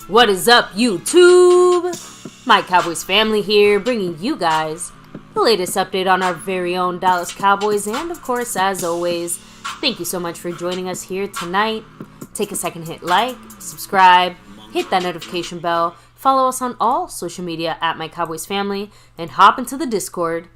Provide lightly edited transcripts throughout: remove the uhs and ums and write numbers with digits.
What is up, YouTube? My Cowboys family here, bringing you guys the latest update on our very own Dallas Cowboys. And of course, as always, thank you so much for joining us here tonight. Take a second, hit like, subscribe, hit that notification bell, follow us on all social media at MyCowboysFamily, and hop into the Discord.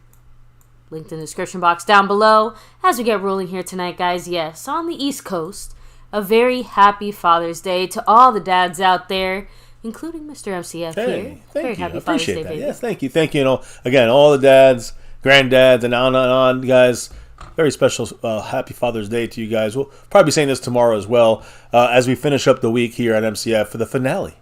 Linked in the description box down below. As we get rolling here tonight, guys, yes, on the East Coast, a very happy Father's Day to all the dads out there, including Mr. MCF here. Thank you. Happy I Father's Day, appreciate that. baby. Yes, thank you. Thank you. You know, again, all the dads, granddads, and on, guys. Very special happy Father's Day to you guys. We'll probably be saying this tomorrow as well as we finish up the week here at MCF for the finale.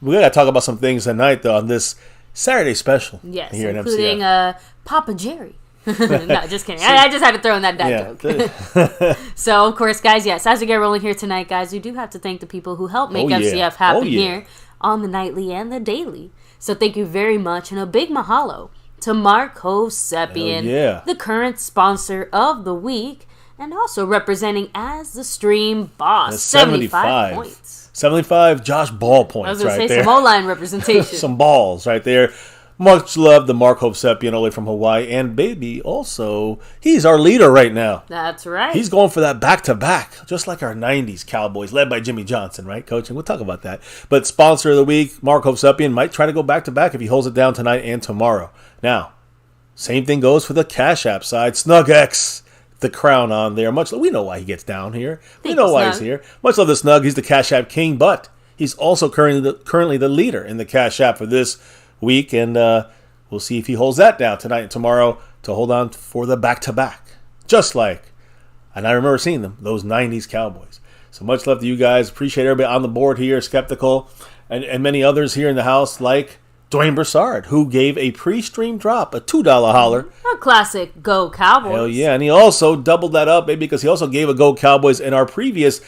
We got to talk about some things tonight, though, on this Saturday special. Yes, here including at MCF. Papa Jerry. No, just kidding. I just had to throw in that dad joke. So, of course, guys, yes, as we get rolling here tonight, guys, we do have to thank the people who help make MCF happen here on the nightly and the daily. So thank you very much, and a big mahalo to MyCowboysFamily, the current sponsor of the week, and also representing as the stream boss. 75 points. 75 Josh Ball points. I was going right to say there. some O-line representation. Some balls right there. Much love to Mark Hovsepian, all the way from Hawaii. And baby, also, he's our leader right now. That's right. He's going for that back-to-back, just like our 90s Cowboys, led by Jimmy Johnson, right, Coach? And we'll talk about that. But sponsor of the week, Mark Hovsepian, might try to go back-to-back if he holds it down tonight and tomorrow. Now, same thing goes for the Cash App side. SnugX, the crown on there. We know why he gets down here. We know why he's here. Much love to Snug. He's the Cash App king, but he's also currently the leader in the Cash App for this week, and we'll see if he holds that down tonight and tomorrow to hold on for the back-to-back. Just like, and I remember seeing them, those 90s Cowboys. So much love to you guys. Appreciate everybody on the board here, Skeptical, and many others here in the house, like Dwayne Broussard, who gave a pre-stream drop, a $2 holler. A classic Go Cowboys. Hell yeah, and he also doubled that up, baby, because he also gave a Go Cowboys in our previous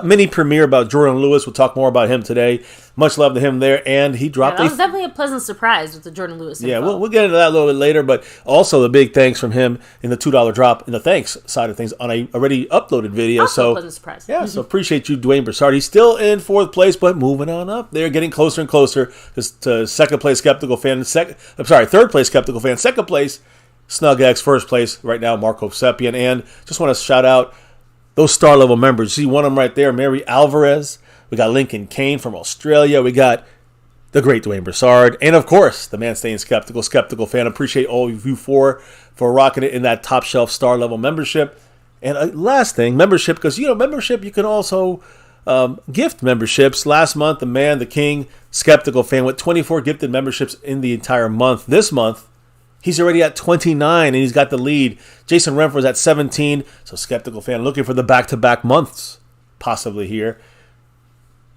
mini premiere about Jourdan Lewis. We'll talk more about him today. Much love to him there, and he dropped that was definitely a pleasant surprise with the Jourdan Lewis info. Yeah, we'll get into that a little bit later, but also the big thanks from him in the $2 drop in the thanks side of things on a already uploaded video. Also a pleasant surprise. Yeah, so appreciate you, Dwayne Broussard. He's still in fourth place, but moving on up there, getting closer and closer to second place Skeptical Fan. Third place Skeptical Fan. Second place SnugX. First place right now Mark Hovsepian. And just want to shout out those star level members. You see one of them right there, Mary Alvarez. We got Lincoln Kane from Australia. We got the great Dwayne Broussard. And, of course, the man staying skeptical Fan. Appreciate all of you for rocking it in that top shelf star level membership. And last thing, membership, because, membership, you can also gift memberships. Last month, the man, the king, Skeptical Fan, with 24 gifted memberships in the entire month. This month, he's already at 29, and he's got the lead. Jason Renfro's at 17. So, Skeptical Fan looking for the back-to-back months, possibly here,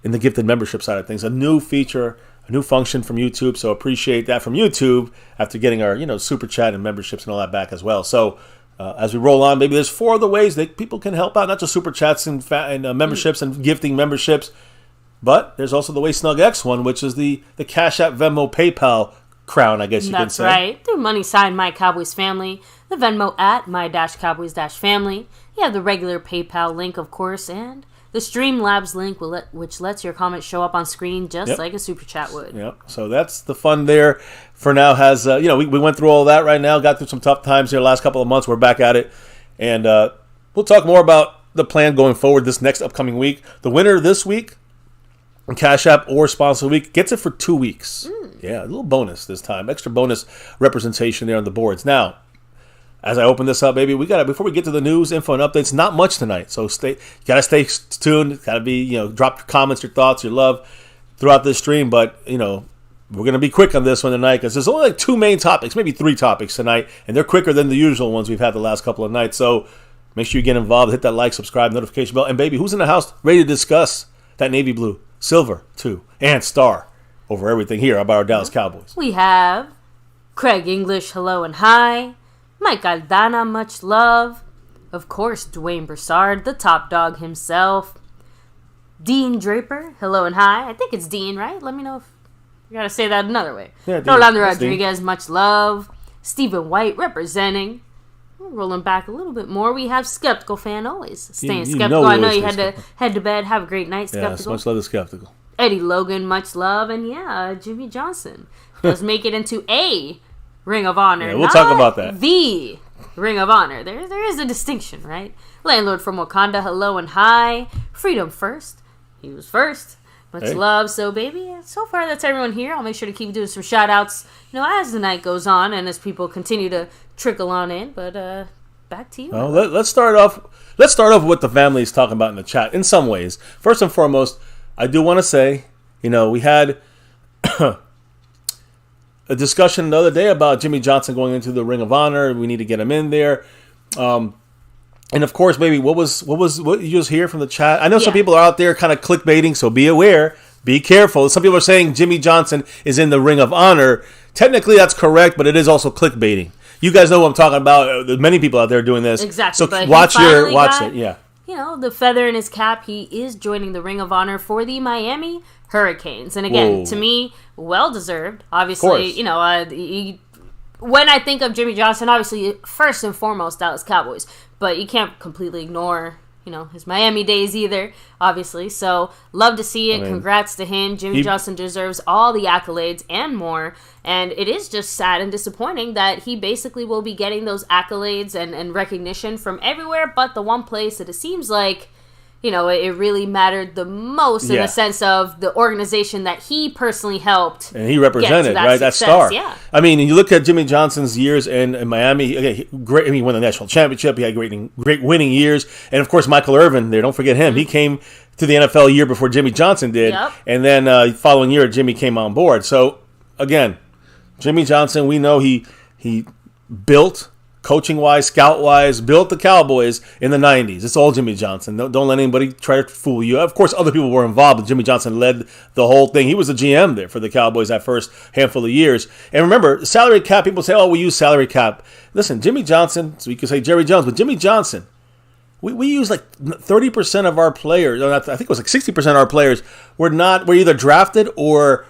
in the gifted membership side of things. A new feature, a new function from YouTube, so appreciate that from YouTube after getting our, super chat and memberships and all that back as well. So as we roll on, maybe there's 4 other ways that people can help out, not just super chats and memberships and gifting memberships, but there's also the way SnugX one, which is the Cash App, Venmo, PayPal crown, I guess you can say. That's right. Through money sign MyCowboysFamily, the Venmo at My-Cowboys-Family. You have the regular PayPal link, of course, and the Streamlabs link, which lets your comments show up on screen just like a super chat would. Yep. So that's the fun there. For now, we went through all that right now. Got through some tough times here the last couple of months. We're back at it, and we'll talk more about the plan going forward this next upcoming week. The winner this week, Cash App or Sponsor Week, gets it for 2 weeks. Yeah, a little bonus this time, extra bonus representation there on the boards. Now, as I open this up, baby, before we get to the news, info, and updates, not much tonight. So gotta stay tuned. Gotta be, drop your comments, your thoughts, your love throughout this stream. But, we're gonna be quick on this one tonight because there's only like 2 main topics, maybe 3 topics tonight, and they're quicker than the usual ones we've had the last couple of nights. So make sure you get involved, hit that like, subscribe, notification bell, and baby, who's in the house ready to discuss that navy blue, silver, too, and star over everything here about our Dallas Cowboys? We have Craig English, hello and hi. Mike Aldana, much love. Of course, Dwayne Broussard, the top dog himself. Dean Draper, hello and hi. I think it's Dean, right? Let me know if you gotta say that another way. Yeah, Rolando Rodriguez, much love. Stephen White representing. Rolling back a little bit more, we have Skeptical Fan always staying skeptical. I know you had to head to bed. Have a great night, Skeptical. Yeah, so much love to Skeptical. Eddie Logan, much love, and Jimmy Johnson does make it into a Ring of Honor. Yeah, we'll talk about that. The Ring of Honor. There is a distinction, right? Landlord from Wakanda, hello and hi. Freedom first. He was first. Much love. So, baby, so far that's everyone here. I'll make sure to keep doing some shout-outs, as the night goes on and as people continue to trickle on in. But back to you. Well, let's start off. Let's start off with what the family is talking about in the chat. In some ways, first and foremost, I do want to say, we had a discussion the other day about Jimmy Johnson going into the Ring of Honor. We need to get him in there. And of course, maybe what you just hear from the chat? I know some people are out there kind of clickbaiting, so be aware, be careful. Some people are saying Jimmy Johnson is in the Ring of Honor. Technically, that's correct, but it is also clickbaiting. You guys know what I'm talking about. There's many people out there doing this. Exactly. So watch it. Yeah. The feather in his cap. He is joining the Ring of Honor for the Miami Hurricanes, and again, to me, well deserved. Obviously, when I think of Jimmy Johnson, obviously first and foremost Dallas Cowboys. But you can't completely ignore, his Miami days either, obviously. So, love to see it. Congrats to him. Jimmy Johnson deserves all the accolades and more. And it is just sad and disappointing that he basically will be getting those accolades and recognition from everywhere but the one place that it seems like, it really mattered the most in the sense of the organization that he personally helped. And he represented, that star. Yeah. I mean, you look at Jimmy Johnson's years in Miami, great. He won the national championship. He had great winning years. And, of course, Michael Irvin there. Don't forget him. Mm-hmm. He came to the NFL a year before Jimmy Johnson did. Yep. And then following year, Jimmy came on board. So, again, Jimmy Johnson, we know he built, coaching-wise, scout-wise, built the Cowboys in the 90s. It's all Jimmy Johnson. Don't let anybody try to fool you. Of course, other people were involved, but Jimmy Johnson led the whole thing. He was the GM there for the Cowboys that first handful of years. And remember, salary cap, people say, we use salary cap. Listen, Jimmy Johnson, so you could say Jerry Jones, but Jimmy Johnson, we use like 30% of our players, I think it was like 60% of our players were either drafted or,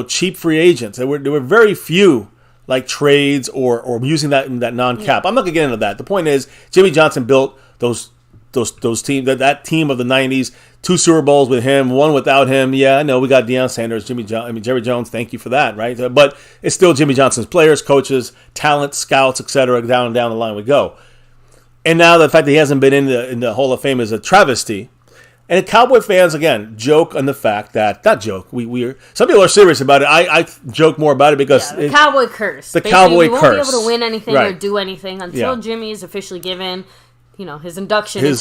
cheap free agents. There were very few like trades or using that non-cap. I'm not gonna get into that. The point is, Jimmy Johnson built those teams, that team of the '90s. 2 Super Bowls with him, 1 without him. Yeah, I know we got Deion Sanders, Jerry Jones. Thank you for that, right? But it's still Jimmy Johnson's players, coaches, talent, scouts, etc. Down the line we go. And now the fact that he hasn't been in the Hall of Fame is a travesty. And Cowboy fans, again, joke on the fact that, not joke, some people are serious about it. I joke more about it because... the Cowboy curse. The Cowboy curse. We won't be able to win anything or do anything until Jimmy is officially given, his induction into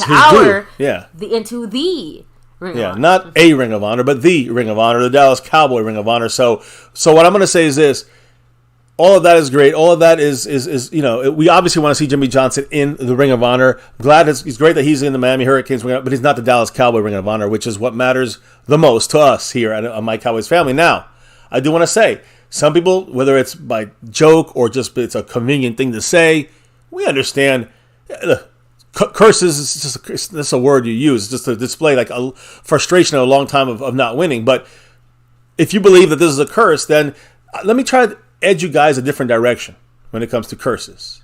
the Ring of Honor. Not a Ring of Honor, but the Ring of Honor, the Dallas Cowboy Ring of Honor. So what I'm going to say is this. All of that is great. All of that is we obviously want to see Jimmy Johnson in the Ring of Honor. Glad it's great that he's in the Miami Hurricanes Ring of Honor, but he's not the Dallas Cowboy Ring of Honor, which is what matters the most to us here on My Cowboys Family. Now, I do want to say, some people, whether it's by joke or just it's a convenient thing to say, we understand. Curses is just a word you use just to display like a frustration of a long time of not winning. But if you believe that this is a curse, then let me try to edge you guys a different direction when it comes to curses.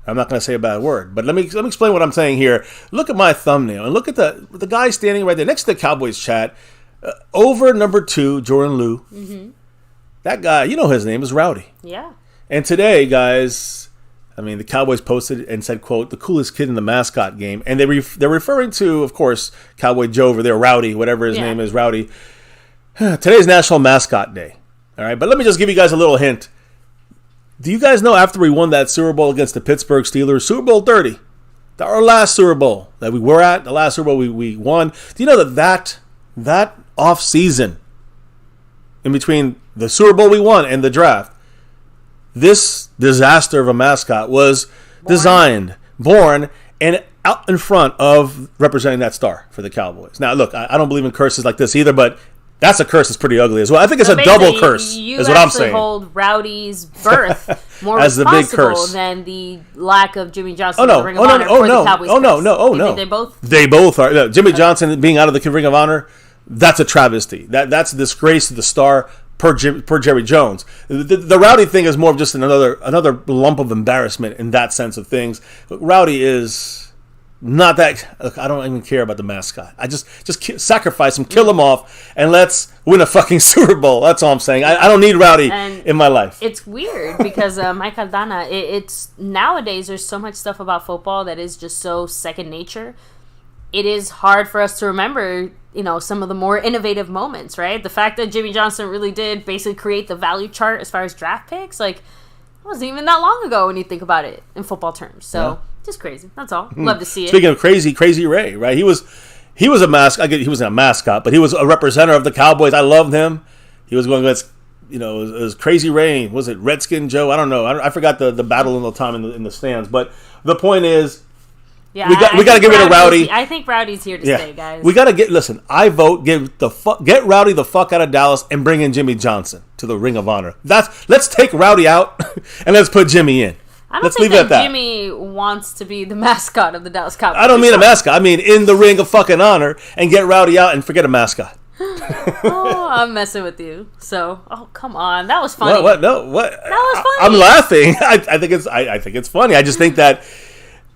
I'm not going to say a bad word, but let me explain what I'm saying here. Look at my thumbnail and look at the guy standing right there next to the Cowboys chat, over number 2, Jourdan Lou. Mm-hmm. That guy, his name is Rowdy. Yeah. And today, guys, the Cowboys posted and said, quote, the coolest kid in the mascot game. And they're referring to, of course, Cowboy Joe over there, Rowdy, whatever his name is, Rowdy. Today's National Mascot Day. All right, but let me just give you guys a little hint. Do you guys know after we won that Super Bowl against the Pittsburgh Steelers, Super Bowl 30, our last Super Bowl that we were at, the last Super Bowl we won, do you know that off season, in between the Super Bowl we won and the draft, this disaster of a mascot was designed, born, and out in front of representing that star for the Cowboys. Now, look, I don't believe in curses like this either, but that's a curse that's pretty ugly as well. I think it's a double curse, is what I'm saying. You hold Rowdy's birth more as responsible than the lack of Jimmy Johnson in the Ring of Honor for the Cowboys. No. They both are. No, Jimmy Johnson being out of the Ring of Honor, that's a travesty. That's a disgrace to the star per Jerry Jones. The Rowdy thing is more of just another lump of embarrassment in that sense of things. Rowdy is Not that look, I don't even care about the mascot. I just sacrifice him, kill him off, and let's win a fucking Super Bowl. That's all I'm saying. I don't need Rowdy in my life. It's weird because Mike Aldana, it's nowadays there's so much stuff about football that is just so second nature. It is hard for us to remember, some of the more innovative moments, right? The fact that Jimmy Johnson really did basically create the value chart as far as draft picks, like, it wasn't even that long ago when you think about it in football terms. So, just crazy. That's all. Love to see it. Speaking of Crazy Ray, right? He was a mascot. He wasn't a mascot, but he was a representative of the Cowboys. I loved him. He was going against, it was Crazy Ray. Was it Redskin Joe? I don't know. I forgot the battle in the time in the stands. But the point is, we got to get rid of Rowdy. I think Rowdy's here to stay, guys. We got to listen, I vote, get Rowdy the fuck out of Dallas and bring in Jimmy Johnson to the Ring of Honor. Let's take Rowdy out and let's put Jimmy in. Let's think leave it at that. Jimmy wants to be the mascot of the Dallas Cowboys. I don't mean a mascot. I mean in the Ring of fucking Honor and get Rowdy out and forget a mascot. I'm messing with you. So, come on. That was funny. What? No, what? That was funny. I'm laughing. I think it's funny. I just think that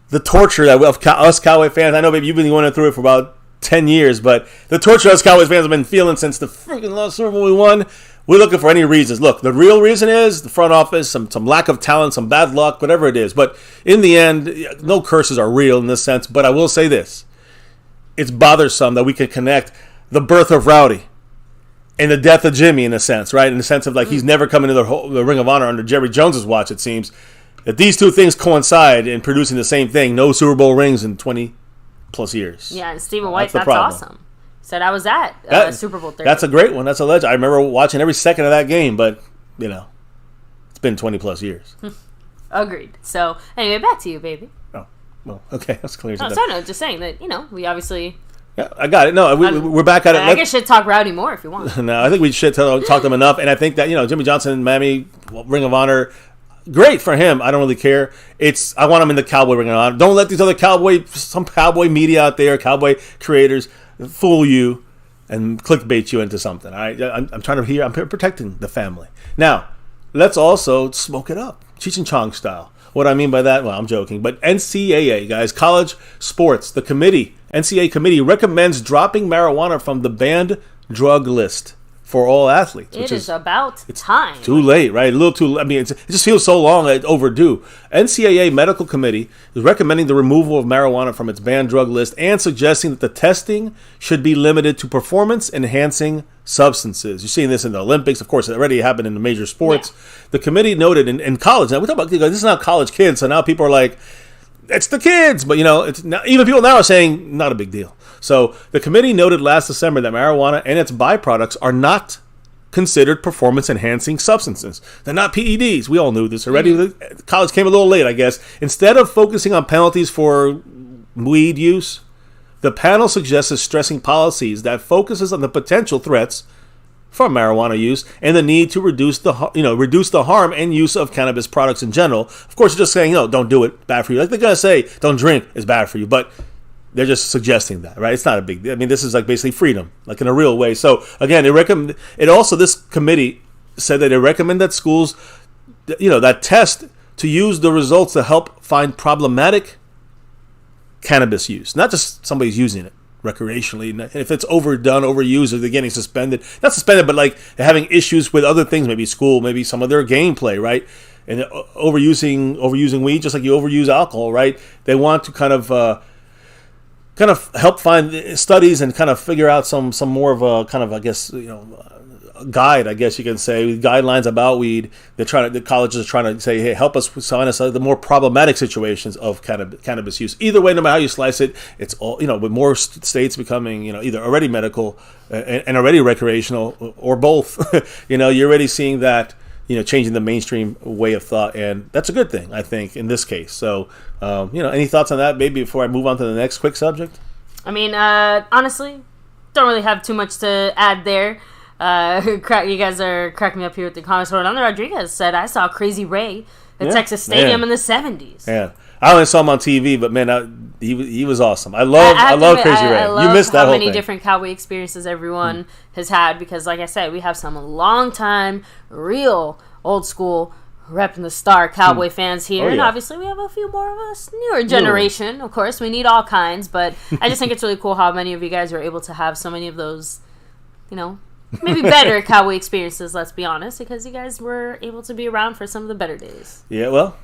the torture that us Cowboy fans, I know, baby, you've been going through it for about 10 years, but the torture us Cowboys fans have been feeling since the freaking last Super Bowl we won, we're looking for any reasons. Look, the real reason is the front office, some lack of talent, some bad luck, whatever it is. But in the end, no curses are real in this sense. But I will say this. It's bothersome that we can connect the birth of Rowdy and the death of Jimmy, in a sense, right? In the sense of like he's never come into the Ring of Honor under Jerry Jones's watch, it seems. That these two things coincide in producing the same thing. No Super Bowl rings in 20-plus years. Yeah, and Stephen White, that's awesome. Said I was at Super Bowl 30. That's a great one. That's a legend. I remember watching every second of that game, but, it's been 20-plus years. Agreed. So, anyway, back to you, baby. Oh, well, okay. That's clear. No, just saying that, we obviously... Yeah, I got it. No, we're back at it. I guess you should talk Rowdy more if you want. No, I think we should talk them enough, and I think that, Jimmy Johnson, Miami, Ring of Honor... Great for him. I don't really care. I want him in the Cowboy Ring of Honor. Don't let these other some Cowboy media out there, Cowboy creators, fool you and clickbait you into something. All right? I'm trying to I'm protecting the family. Now, let's also smoke it up, Cheech and Chong style. What I mean by that, well, I'm joking, but NCAA, guys, college sports, the NCAA committee recommends dropping marijuana from the banned drug list for all athletes. It is about time. Too late, right? A little too. I mean, it just feels so long, overdue. NCAA medical committee is recommending the removal of marijuana from its banned drug list and suggesting that the testing should be limited to performance-enhancing substances. You're seeing this in the Olympics, of course. It already happened in the major sports. Yeah. The committee noted in college. Now we talk about this is not college kids, so now people are like, it's the kids, but it's not, even people now are saying not a big deal. So the committee noted last December that marijuana and its byproducts are not considered performance-enhancing substances. They're not PEDs. We all knew this already. College came a little late, I guess. Instead of focusing on penalties for weed use, the panel suggested stressing policies that focuses on the potential threats from marijuana use and the need to reduce the harm and use of cannabis products in general. Of course, you're just saying, don't do it, bad for you. Like they're going to say, don't drink, it's bad for you. But they're just suggesting that, right? It's not a big deal. I mean, this is like basically freedom, like in a real way. So again, this committee said that they recommend that schools, that test to use the results to help find problematic cannabis use, not just somebody's using it recreationally. And if it's overdone, overused, or they're getting suspended, not suspended, but like they're having issues with other things, maybe school, maybe some of their gameplay, right? And overusing weed, just like you overuse alcohol, right? They want to kind of help find studies and kind of figure out some more of a kind of, I guess, guide, I guess you can say, guidelines about weed. The colleges are trying to say, hey, help us find us the more problematic situations of cannabis use. Either way, no matter how you slice it, it's all, with more states becoming, either already medical and already recreational or both, you're already seeing that, changing the mainstream way of thought. And that's a good thing, I think, in this case. So, any thoughts on that, maybe, before I move on to the next quick subject? I mean, honestly, don't really have too much to add there. You guys are cracking me up here with the comments. Jourdan Rodriguez said, I saw Crazy Ray at Texas Stadium in the 70s. Yeah. I only saw him on TV, but man, he was awesome. I love Crazy Ray. You missed that whole thing. How many different Cowboy experiences everyone has had, because like I said, we have some long time, real old school repping the star Cowboy fans here. Oh, And yeah. obviously we have a few more of us newer generation. Of course, we need all kinds. But I just think it's really cool how many of you guys are able to have so many of those, maybe better Cowboy experiences, let's be honest, because you guys were able to be around for some of the better days. Yeah, well,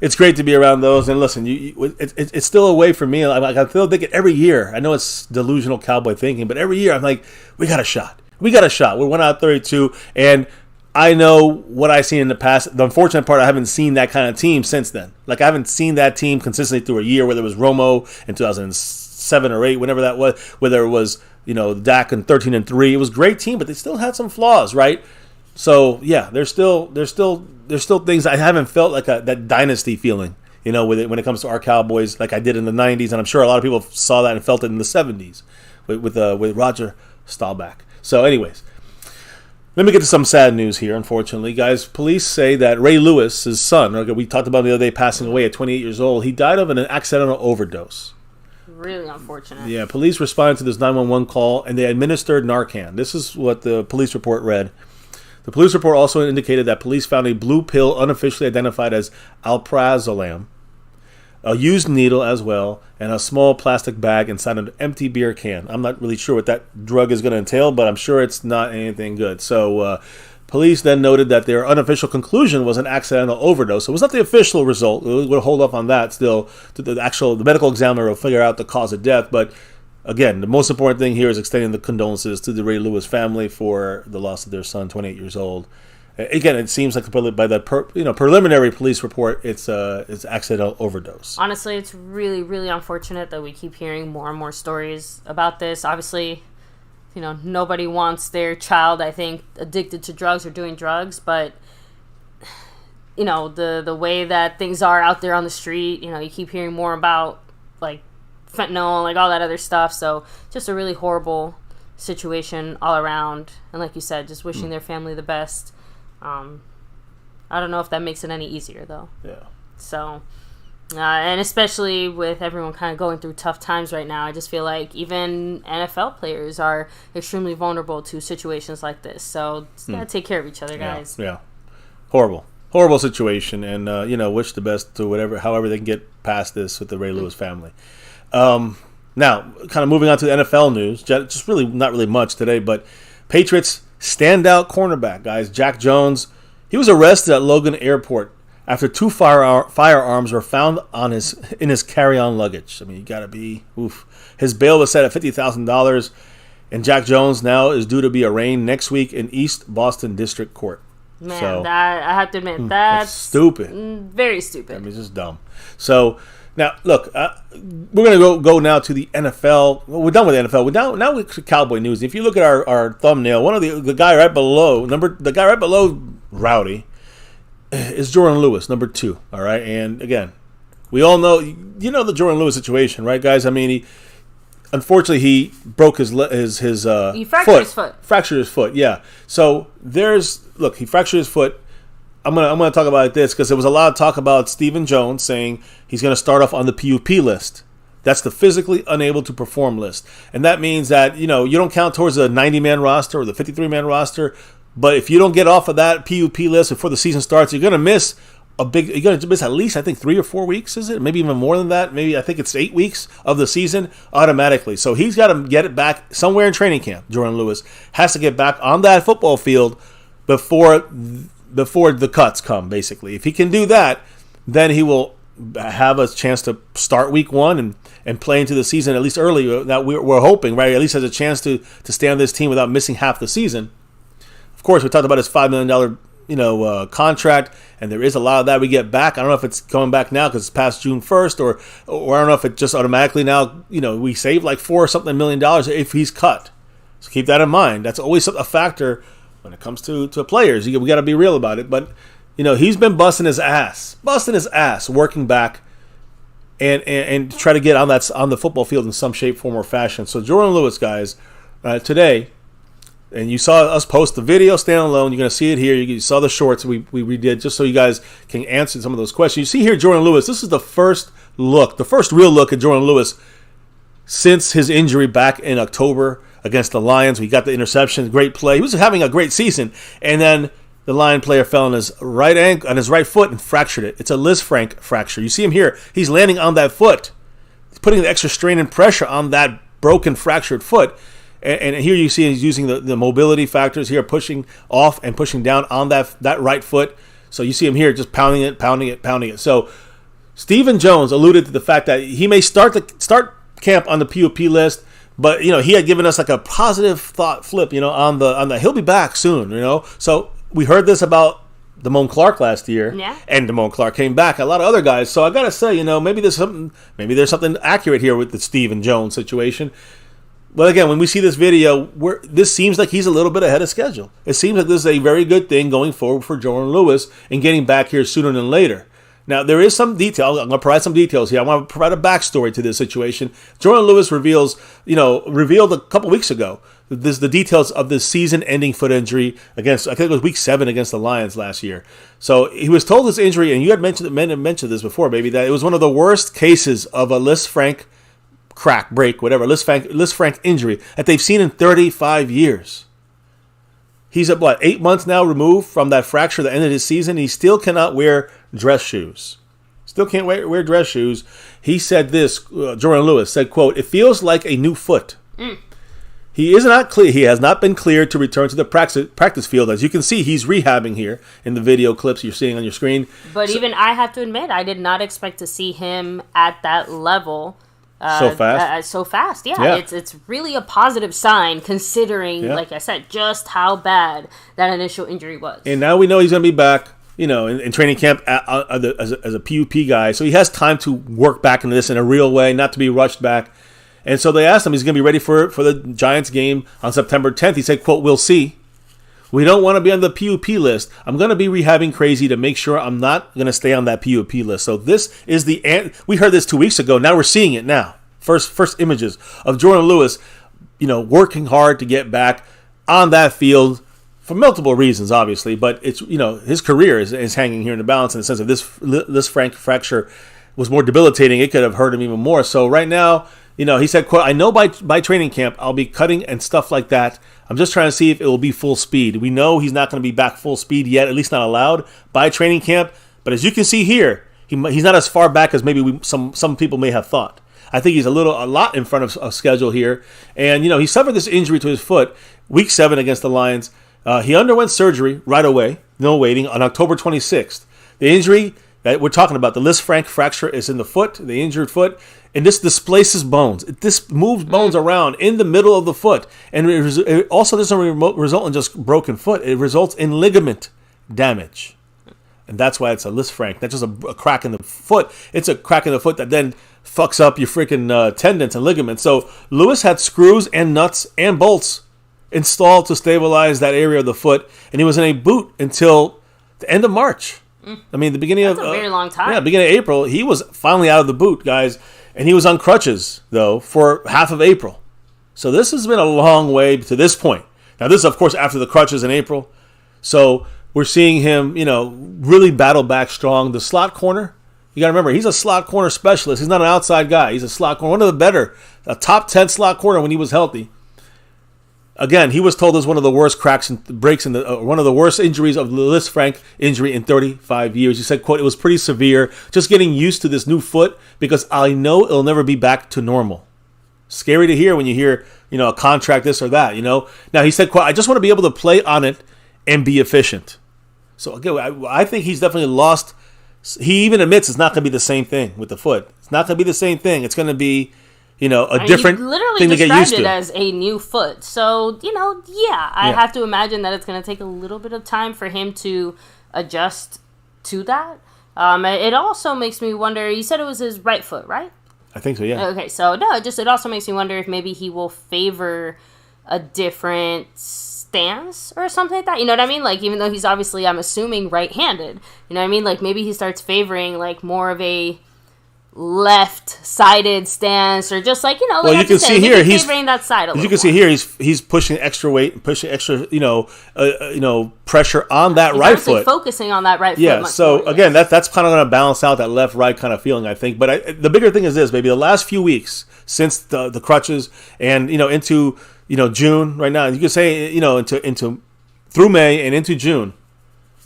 it's great to be around those. And listen, it's still a way for me. I feel thinking every year. I know it's delusional Cowboy thinking, but every year I'm like, we got a shot. We got a shot. We're 1 out of 32, and I know what I've seen in the past. The unfortunate part, I haven't seen that kind of team since then. Like, I haven't seen that team consistently through a year, whether it was Romo in 2007 or 8, whenever that was, whether it was, Dak in 13-3. It was a great team, but they still had some flaws, right? So, yeah, there's still things I haven't felt like that dynasty feeling, when it comes to our Cowboys, like I did in the 90s, and I'm sure a lot of people saw that and felt it in the 70s with Roger Staubach. So, anyways, let me get to some sad news here, unfortunately. Guys, police say that Ray Lewis, his son, we talked about him the other day, passing away at 28 years old, he died of an accidental overdose. Really unfortunate. Yeah, police responded to this 911 call, and they administered Narcan. This is what the police report read. The police report also indicated that police found a blue pill unofficially identified as alprazolam, a used needle as well, and a small plastic bag inside an empty beer can. I'm not really sure what that drug is going to entail, but I'm sure it's not anything good. So police then noted that their unofficial conclusion was an accidental overdose. So it was not the official result. We'll hold off on that still. The medical examiner will figure out the cause of death. But again, the most important thing here is extending the condolences to the Ray Lewis family for the loss of their son, 28 years old. Again, it seems like by the preliminary police report, it's accidental overdose. Honestly, it's really, really unfortunate that we keep hearing more and more stories about this. Obviously, nobody wants their child, I think, addicted to drugs or doing drugs, but the way that things are out there on the street, you keep hearing more about like fentanyl, like all that other stuff. So just a really horrible situation all around. And like you said, just wishing their family the best. I don't know if that makes it any easier, though. Yeah. So, and especially with everyone kind of going through tough times right now, I just feel like even NFL players are extremely vulnerable to situations like this. So, just gotta take care of each other, guys. Yeah. Horrible situation, and wish the best to however they can get past this with the Ray Lewis family. Now, kind of moving on to the NFL news, just really not really much today, but Patriots standout cornerback, guys, Jack Jones, he was arrested at Logan Airport after 2 firearms were found in his carry-on luggage. I mean, you gotta be oof. His bail was set at $50,000, and Jack Jones now is due to be arraigned next week in East Boston District Court. Man, that I have to admit, that's stupid. Very stupid. I mean, it's just dumb. So now, look, we're going to go now to the NFL. Well, we're done with the NFL. We're now with Cowboy news. If you look at our thumbnail, one of the guy right below, Rowdy, is Jourdan Lewis, number 2. All right, and again, we all know the Jourdan Lewis situation, right, guys? I mean, unfortunately he broke his he fractured his foot. Fractured his foot, yeah. So he fractured his foot. I'm gonna talk about this because there was a lot of talk about Stephen Jones saying he's gonna start off on the PUP list. That's the physically unable to perform list, and that means that you don't count towards the 90-man roster or the 53-man roster. But if you don't get off of that PUP list before the season starts, you're gonna miss at least, I think, 3 or 4 weeks. Is it? Maybe even more than that. Maybe I think it's 8 weeks of the season automatically. So he's got to get it back somewhere in training camp. Jourdan Lewis has to get back on that football field before the cuts come, basically. If he can do that, then he will have a chance to start week 1 and play into the season, at least early. That we're hoping, right? At least has a chance to stay on this team without missing half the season. Of course, we talked about his $5 million contract, and there is a lot of that we get back. I don't know if it's coming back now because it's past June 1st, or I don't know if it just automatically now, we save like $4 million if he's cut. So keep that in mind. That's always a factor when it comes to players. We got to be real about it. But he's been busting his ass, working back and try to get on the football field in some shape, form, or fashion. So Jourdan Lewis, guys, today. And you saw us post the video standalone. You're going to see it here. You saw the shorts we did just so you guys can answer some of those questions. You see here Jourdan Lewis. This is the first real look at Jourdan Lewis since his injury back in October against the Lions. We got the interception, great play. He was having a great season. And then the Lion player fell on his right ankle, on his right foot, and fractured it. It's a Lisfranc fracture. You see him here. He's landing on that foot, putting the extra strain and pressure on that broken, fractured foot. And here you see he's using the mobility factors here, pushing off and pushing down on that right foot. So you see him here just pounding it. So Stephen Jones alluded to the fact that he may start camp on the PUP list, but he had given us like a positive thought flip, on the he'll be back soon, So we heard this about Damone Clark last year, and Damone Clark came back. A lot of other guys. So I gotta say, maybe there's something accurate here with the Stephen Jones situation. But again, when we see this video, this seems like he's a little bit ahead of schedule. It seems like this is a very good thing going forward for Jourdan Lewis and getting back here sooner than later. Now, there is some detail. I'm going to provide some details here. I want to provide a backstory to this situation. Jourdan Lewis revealed a couple weeks ago the details of the season-ending foot injury against, I think it was week 7 against the Lions last year. So he was told this injury, and you had mentioned this before, baby, that it was one of the worst cases of a Lisfranc crack, break, whatever, Lisfranc injury that they've seen in 35 years. He's 8 months now removed from that fracture at the end of his season. He still cannot wear dress shoes. Still can't wear dress shoes. He said this, Jourdan Lewis said, quote, "It feels like a new foot." He is not clear. He has not been cleared to return to the practice field. As you can see, he's rehabbing here in the video clips you're seeing on your screen. But even I have to admit, I did not expect to see him at that level. So fast? Yeah. It's really a positive sign considering, like I said, just how bad that initial injury was. And now we know he's going to be back, in training camp as a PUP guy. So he has time to work back into this in a real way, not to be rushed back. And so they asked him, he's going to be ready for the Giants game on September 10th. He said, quote, "We'll see. We don't want to be on the PUP list. I'm going to be rehabbing crazy to make sure I'm not going to stay on that PUP list." So this is we heard this 2 weeks ago. Now we're seeing it now. First images of Jourdan Lewis, working hard to get back on that field for multiple reasons, obviously. But it's, his career is hanging here in the balance in the sense of this Lisfranc fracture was more debilitating. It could have hurt him even more. So right now, he said, quote, "I know by training camp I'll be cutting and stuff like that. I'm just trying to see if it will be full speed. We know he's not going to be back full speed yet, at least not allowed by training camp. But as you can see here, he's not as far back as maybe some people may have thought. I think he's a lot in front of schedule here. And, he suffered this injury to his foot week 7 against the Lions. He underwent surgery right away, no waiting, on October 26th. The injury that we're talking about, the Lisfranc fracture, is in the foot, the injured foot, and this displaces bones. This moves bones around in the middle of the foot. And it also doesn't result in just broken foot. It results in ligament damage. And that's why it's a Lisfranc, not just a crack in the foot. It's a crack in the foot that then fucks up your freaking tendons and ligaments. So Lewis had screws and nuts and bolts installed to stabilize that area of the foot, and he was in a boot until the end of March. I mean, the beginning That's a very long time. Yeah, beginning of April, he was finally out of the boot, guys, and he was on crutches though for half of April. So this has been a long way to this point. Now this is, of course, after the crutches in April. So we're seeing him, really battle back strong. The slot corner, you got to remember, he's a slot corner specialist. He's not an outside guy. He's a slot corner, one of the better, a top 10 slot corner when he was healthy. Again, he was told as one of the worst cracks and breaks in one of the worst injuries of the Lisfranc injury in 35 years. He said, quote, "It was pretty severe, just getting used to this new foot because I know it'll never be back to normal." Scary to hear when you hear, a contract this or that, Now he said, quote, "I just want to be able to play on it and be efficient." So again, I think he's definitely lost. He even admits it's not going to be the same thing with the foot. It's not going to be the same thing. It's going to be, a different thing to get used to. He literally described it as a new foot. So, I have to imagine that it's going to take a little bit of time for him to adjust to that. It also makes me wonder, you said it was his right foot, right? I think so, yeah. Okay, so no, it also makes me wonder if maybe he will favor a different stance or something like that. You know what I mean? Like, even though he's obviously, I'm assuming, right-handed. You know what I mean? Like, maybe he starts favoring, like, more of a left-sided stance, or just like, well, you can see here he's favoring that side a little. You can see here he's pushing extra weight, pushing extra, pressure on that right foot, focusing on that right foot. Yeah. So again, that's kind of going to balance out that left-right kind of feeling, I think. But the bigger thing is this, baby. The last few weeks since the crutches and into June right now, you could say into through May and into June.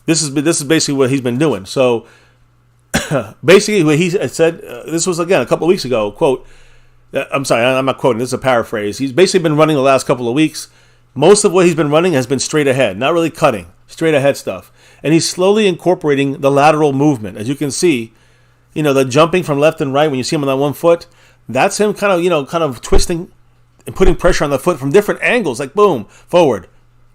This is basically what he's been doing. So basically what he said, this was again a couple of weeks ago, quote, I'm sorry, I'm not quoting, this is a paraphrase. He's basically been running the last couple of weeks. Most of what he's been running has been straight ahead, not really cutting, straight ahead stuff. And he's slowly incorporating the lateral movement. As you can see, the jumping from left and right when you see him on that one foot, that's him kind of twisting and putting pressure on the foot from different angles, like boom, forward,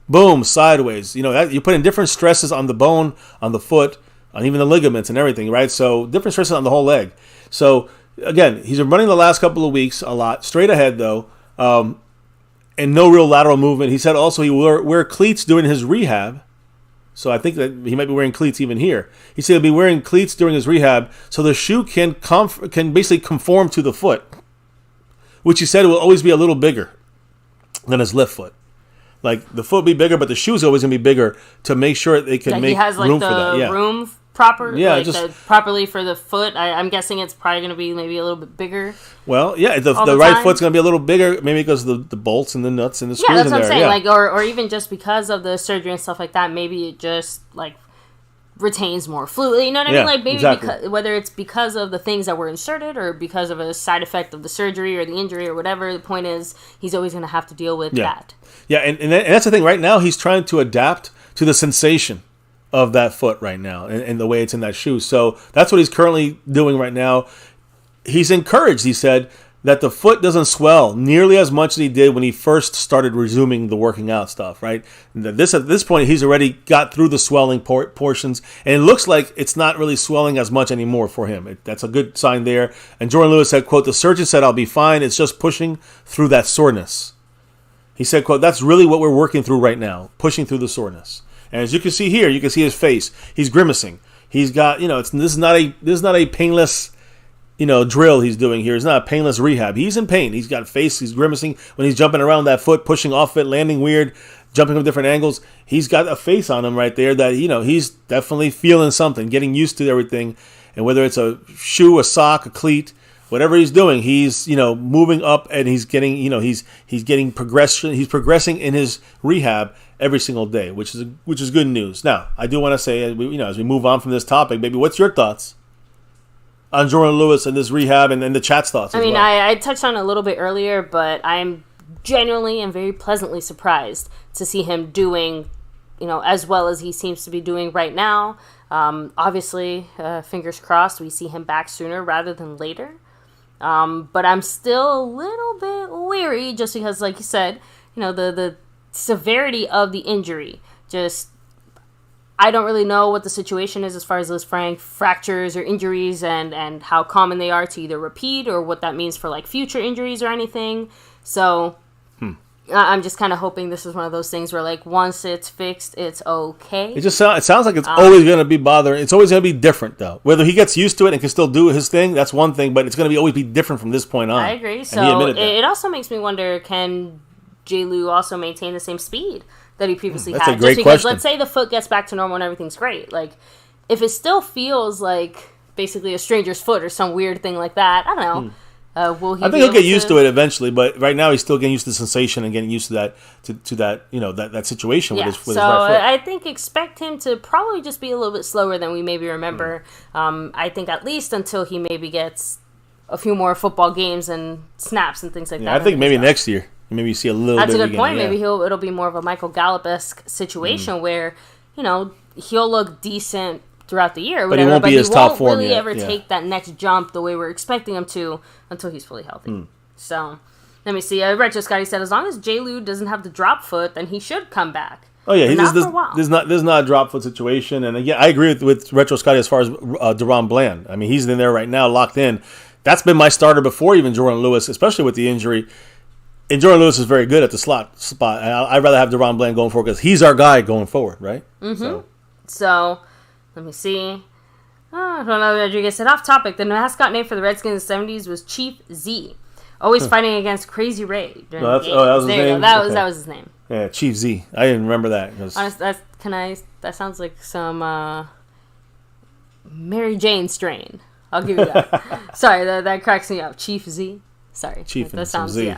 boom, sideways. You put in different stresses on the bone, on the foot, on even the ligaments and everything, right? So different stresses on the whole leg. So again, he's been running the last couple of weeks a lot, straight ahead though, and no real lateral movement. He said also he will wear cleats during his rehab. So I think that he might be wearing cleats even here. He said he'll be wearing cleats during his rehab so the shoe can basically conform to the foot, which he said will always be a little bigger than his left foot. Like the foot will be bigger, but the shoe's always going to be bigger to make sure they can make room for that. Yeah. Room proper, yeah, properly for the foot. I'm guessing it's probably going to be maybe a little bit bigger. Well, yeah, the right foot's going to be a little bigger, maybe because of the bolts and the nuts and the screws in there. Yeah, that's what I'm saying. Yeah. Like, or even just because of the surgery and stuff like that, maybe it just like retains more fluid. You know what I mean? Like maybe exactly. Whether it's because of the things that were inserted or because of a side effect of the surgery or the injury or whatever. The point is, he's always going to have to deal with that. Yeah, and that's the thing. Right now, he's trying to adapt to the sensation of that foot right now and the way it's in that shoe. So that's what he's currently doing right now. He's encouraged, he said, that the foot doesn't swell nearly as much as he did when he first started resuming the working out stuff, right? At this point, he's already got through the swelling portions, and it looks like it's not really swelling as much anymore for him. That's a good sign there. And Jourdan Lewis said, quote, "The surgeon said I'll be fine. It's just pushing through that soreness." He said, quote, "That's really what we're working through right now, pushing through the soreness." And as you can see here, you can see his face. He's grimacing. He's got, this is not a painless, drill he's doing here. It's not a painless rehab. He's in pain. He's got face. He's grimacing when he's jumping around that foot, pushing off it, landing weird, jumping from different angles. He's got a face on him right there that, he's definitely feeling something, getting used to everything. And whether it's a shoe, a sock, a cleat, whatever he's doing, he's, moving up and he's getting, he's getting progression. He's progressing in his rehab every single day, which is good news. Now, I do want to say, as we move on from this topic, maybe what's your thoughts on Jourdan Lewis and this rehab and the chat's thoughts? I mean, I touched on it a little bit earlier, but I'm genuinely and very pleasantly surprised to see him doing, as well as he seems to be doing right now. Obviously, fingers crossed, we see him back sooner rather than later. But I'm still a little bit weary just because, like you said, the severity of the injury. I don't really know what the situation is as far as those fractures or injuries and how common they are to either repeat or what that means for like future injuries or anything. So I'm just kind of hoping this is one of those things where like once it's fixed, it's okay. It sounds like it's always going to be bothering. It's always going to be different though. Whether he gets used to it and can still do his thing, that's one thing, but it's going to always be different from this point on. I agree. So it also makes me wonder, can J. Lou also maintain the same speed that he previously had? That's a great just because, question. let's say the foot gets back to normal and everything's great. Like, if it still feels like basically a stranger's foot or some weird thing like that, I don't know. Will he? I think he'll get used to it eventually, but right now he's still getting used to the sensation and getting used to that that situation with his right foot. I think expect him to probably just be a little bit slower than we maybe remember. I think at least until he maybe gets a few more football games and snaps and things like that. I think maybe next year. Maybe you see a little That's bit a good point. Yeah. Maybe it'll be more of a Michael Gallup-esque situation where, he'll look decent throughout the year, but he won't be his top form really yet. Ever take that next jump the way we're expecting him to until he's fully healthy. So, let me see. Retro Scotty said, as long as J. Lou doesn't have the drop foot, then he should come back. Oh yeah, there's not a drop foot situation, and again, I agree with Retro Scotty as far as Deron Bland. I mean, he's in there right now, locked in. That's been my starter before even Jourdan Lewis, especially with the injury. And Jourdan Lewis is very good at the slot spot. I'd rather have Deron Bland going forward because he's our guy going forward, right? Mm-hmm. So, let me see. Rodriguez said, off topic, the mascot name for the Redskins in the 70s was Chief Z. Always fighting against Crazy Ray. That was his name? That was his name. Yeah, Chief Z. I didn't remember that. That sounds like some Mary Jane strain. I'll give you that. Sorry, that cracks me up. Chief Z. Sorry. Chief that sounds Z. Yeah.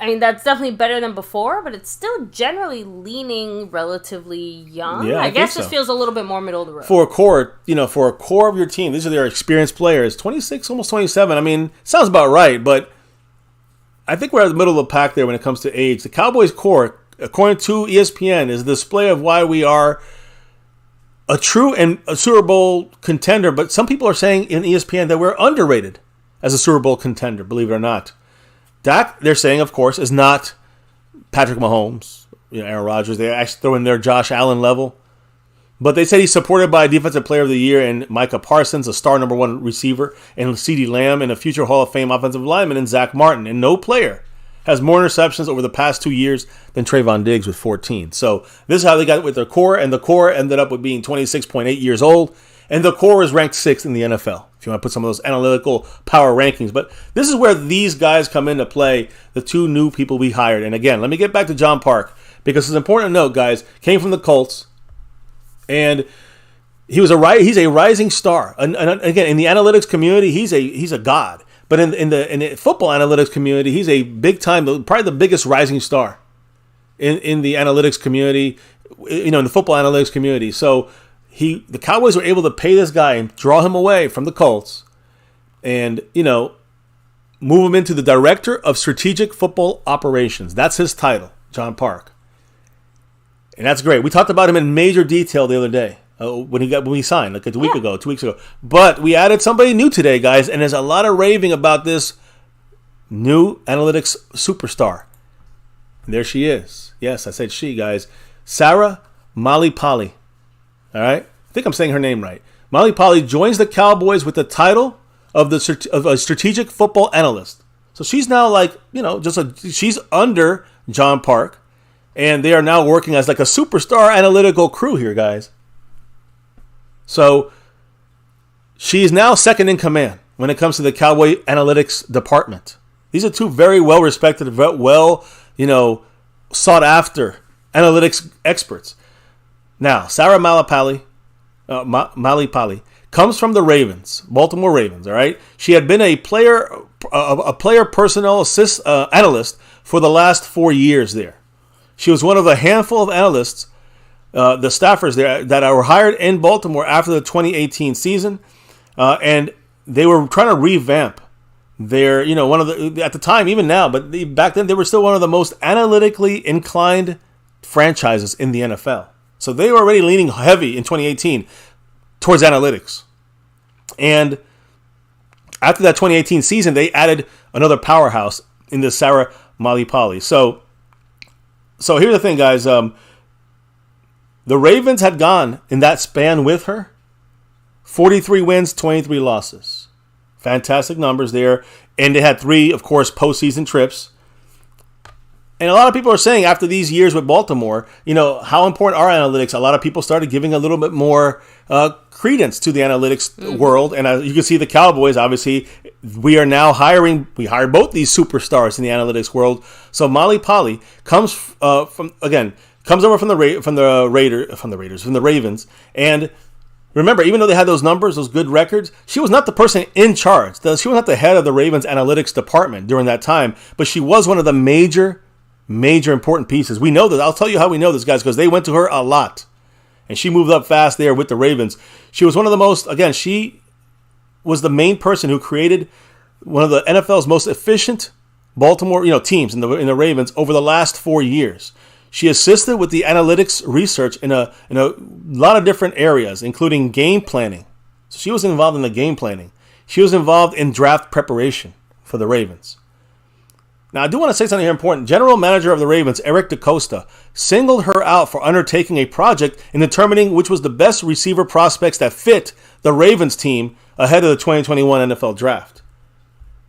I mean, that's definitely better than before, but it's still generally leaning relatively young. Yeah, I guess think this so. feels a little bit more middle of the road. For a core of your team, these are their experienced players, 26, almost 27. I mean, sounds about right, but I think we're at the middle of the pack there when it comes to age. The Cowboys core, according to ESPN, is a display of why we are a true and a Super Bowl contender, but some people are saying in ESPN that we're underrated as a Super Bowl contender, believe it or not. Dak, they're saying, of course, is not Patrick Mahomes, Aaron Rodgers. They actually throw in their Josh Allen level. But they said he's supported by Defensive Player of the Year and Micah Parsons, a star number 1 receiver, and CeeDee Lamb, and a future Hall of Fame offensive lineman, and Zach Martin. And no player has more interceptions over the past 2 years than Trayvon Diggs with 14. So this is how they got it with their core, and the core ended up with being 26.8 years old. And the core is ranked 6th in the NFL, if you want to put some of those analytical power rankings. But this is where these guys come into play, the 2 new people we hired. And again, let me get back to John Park, because it's important to note, guys, came from the Colts, and he's a rising star. And again, in the analytics community, he's a god. But in the football analytics community, he's a big time, probably the biggest rising star in the analytics community, in the football analytics community. So the Cowboys were able to pay this guy and draw him away from the Colts and, move him into the Director of Strategic Football Operations. That's his title, John Park. And that's great. We talked about him in major detail the other day when he signed, like 2 weeks ago. But we added somebody new today, guys, and there's a lot of raving about this new analytics superstar. And there she is. Yes, I said she, guys. Sarah Malipali. All right? I think I'm saying her name right. Malipali joins the Cowboys with the title of a strategic football analyst. So she's now she's under John Park, and they are now working as like a superstar analytical crew here, guys. So she is now second in command when it comes to the Cowboy analytics department. These are 2 very well-respected, sought after analytics experts. Now, Sarah Malipali comes from the Ravens, Baltimore Ravens. All right, she had been a player personnel analyst for the last 4 years there. She was one of a handful of analysts, the staffers there that were hired in Baltimore after the 2018 season, and they were trying to revamp their, one of the at the time, even now, but back then they were still one of the most analytically inclined franchises in the NFL. So they were already leaning heavy in 2018 towards analytics. And after that 2018 season, they added another powerhouse in the Sarah Malipali. So here's the thing, guys. The Ravens had gone in that span with her 43 wins, 23 losses. Fantastic numbers there. And they had 3, of course, postseason trips. And a lot of people are saying after these years with Baltimore, how important are analytics? A lot of people started giving a little bit more credence to the analytics world. And you can see the Cowboys, obviously, we are now hiring. We hired both these superstars in the analytics world. So Malipali comes over from the Ravens. And remember, even though they had those numbers, those good records, she was not the person in charge. She was not the head of the Ravens analytics department during that time, but she was one of the major important pieces. We know this. I'll tell you how we know this, guys, because they went to her a lot. And she moved up fast there with the Ravens. She was one of the most, she was the main person who created one of the NFL's most efficient Baltimore, teams in the Ravens over the last 4 years. She assisted with the analytics research in a lot of different areas, including game planning. So she was involved in the game planning. She was involved in draft preparation for the Ravens. Now, I do want to say something here important. General Manager of the Ravens, Eric DaCosta, singled her out for undertaking a project in determining which was the best receiver prospects that fit the Ravens team ahead of the 2021 NFL Draft.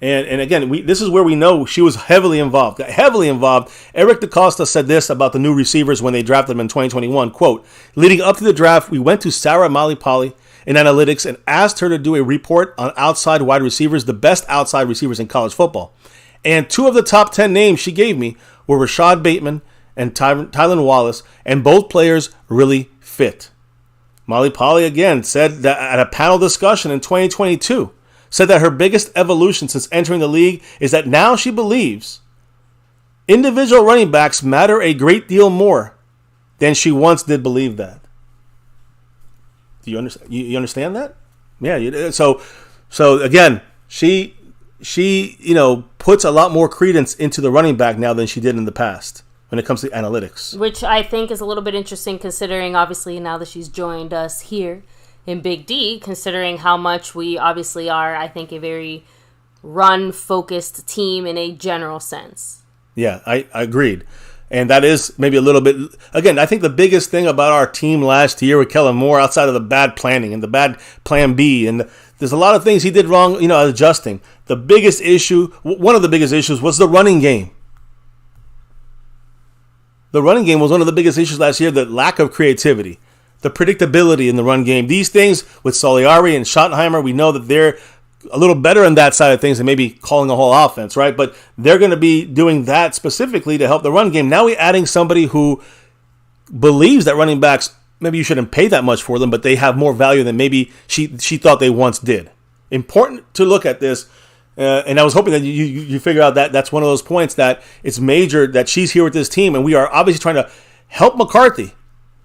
And again, this is where we know she was heavily involved. Eric DaCosta said this about the new receivers when they drafted them in 2021, quote, leading up to the draft, we went to Sarah Malipali in analytics and asked her to do a report on outside wide receivers, the best outside receivers in college football. And 2 of the top 10 names she gave me were Rashad Bateman and Tylan Wallace, and both players really fit. Malipali again said that at a panel discussion in 2022, said that her biggest evolution since entering the league is that now she believes individual running backs matter a great deal more than she once did believe that. Do you understand? You understand that? Yeah. So again, she puts a lot more credence into the running back now than she did in the past when it comes to analytics. Which I think is a little bit interesting considering, obviously, now that she's joined us here in Big D, considering how much we obviously are, I think, a very run-focused team in a general sense. Yeah, I agreed. And that is maybe a little bit... Again, I think the biggest thing about our team last year with Kellen Moore, outside of the bad planning and the bad plan B, and there's a lot of things he did wrong, adjusting. The biggest issue, one of the biggest issues, was the running game. The running game was one of the biggest issues last year, the lack of creativity, the predictability in the run game. These things with Soliari and Schottenheimer, we know that they're a little better on that side of things than maybe calling a whole offense, right? But they're going to be doing that specifically to help the run game. Now we're adding somebody who believes that running backs, maybe you shouldn't pay that much for them, but they have more value than maybe she thought they once did. Important to look at this. And I was hoping that you figure out that that's one of those points that it's major that she's here with this team, and we are obviously trying to help McCarthy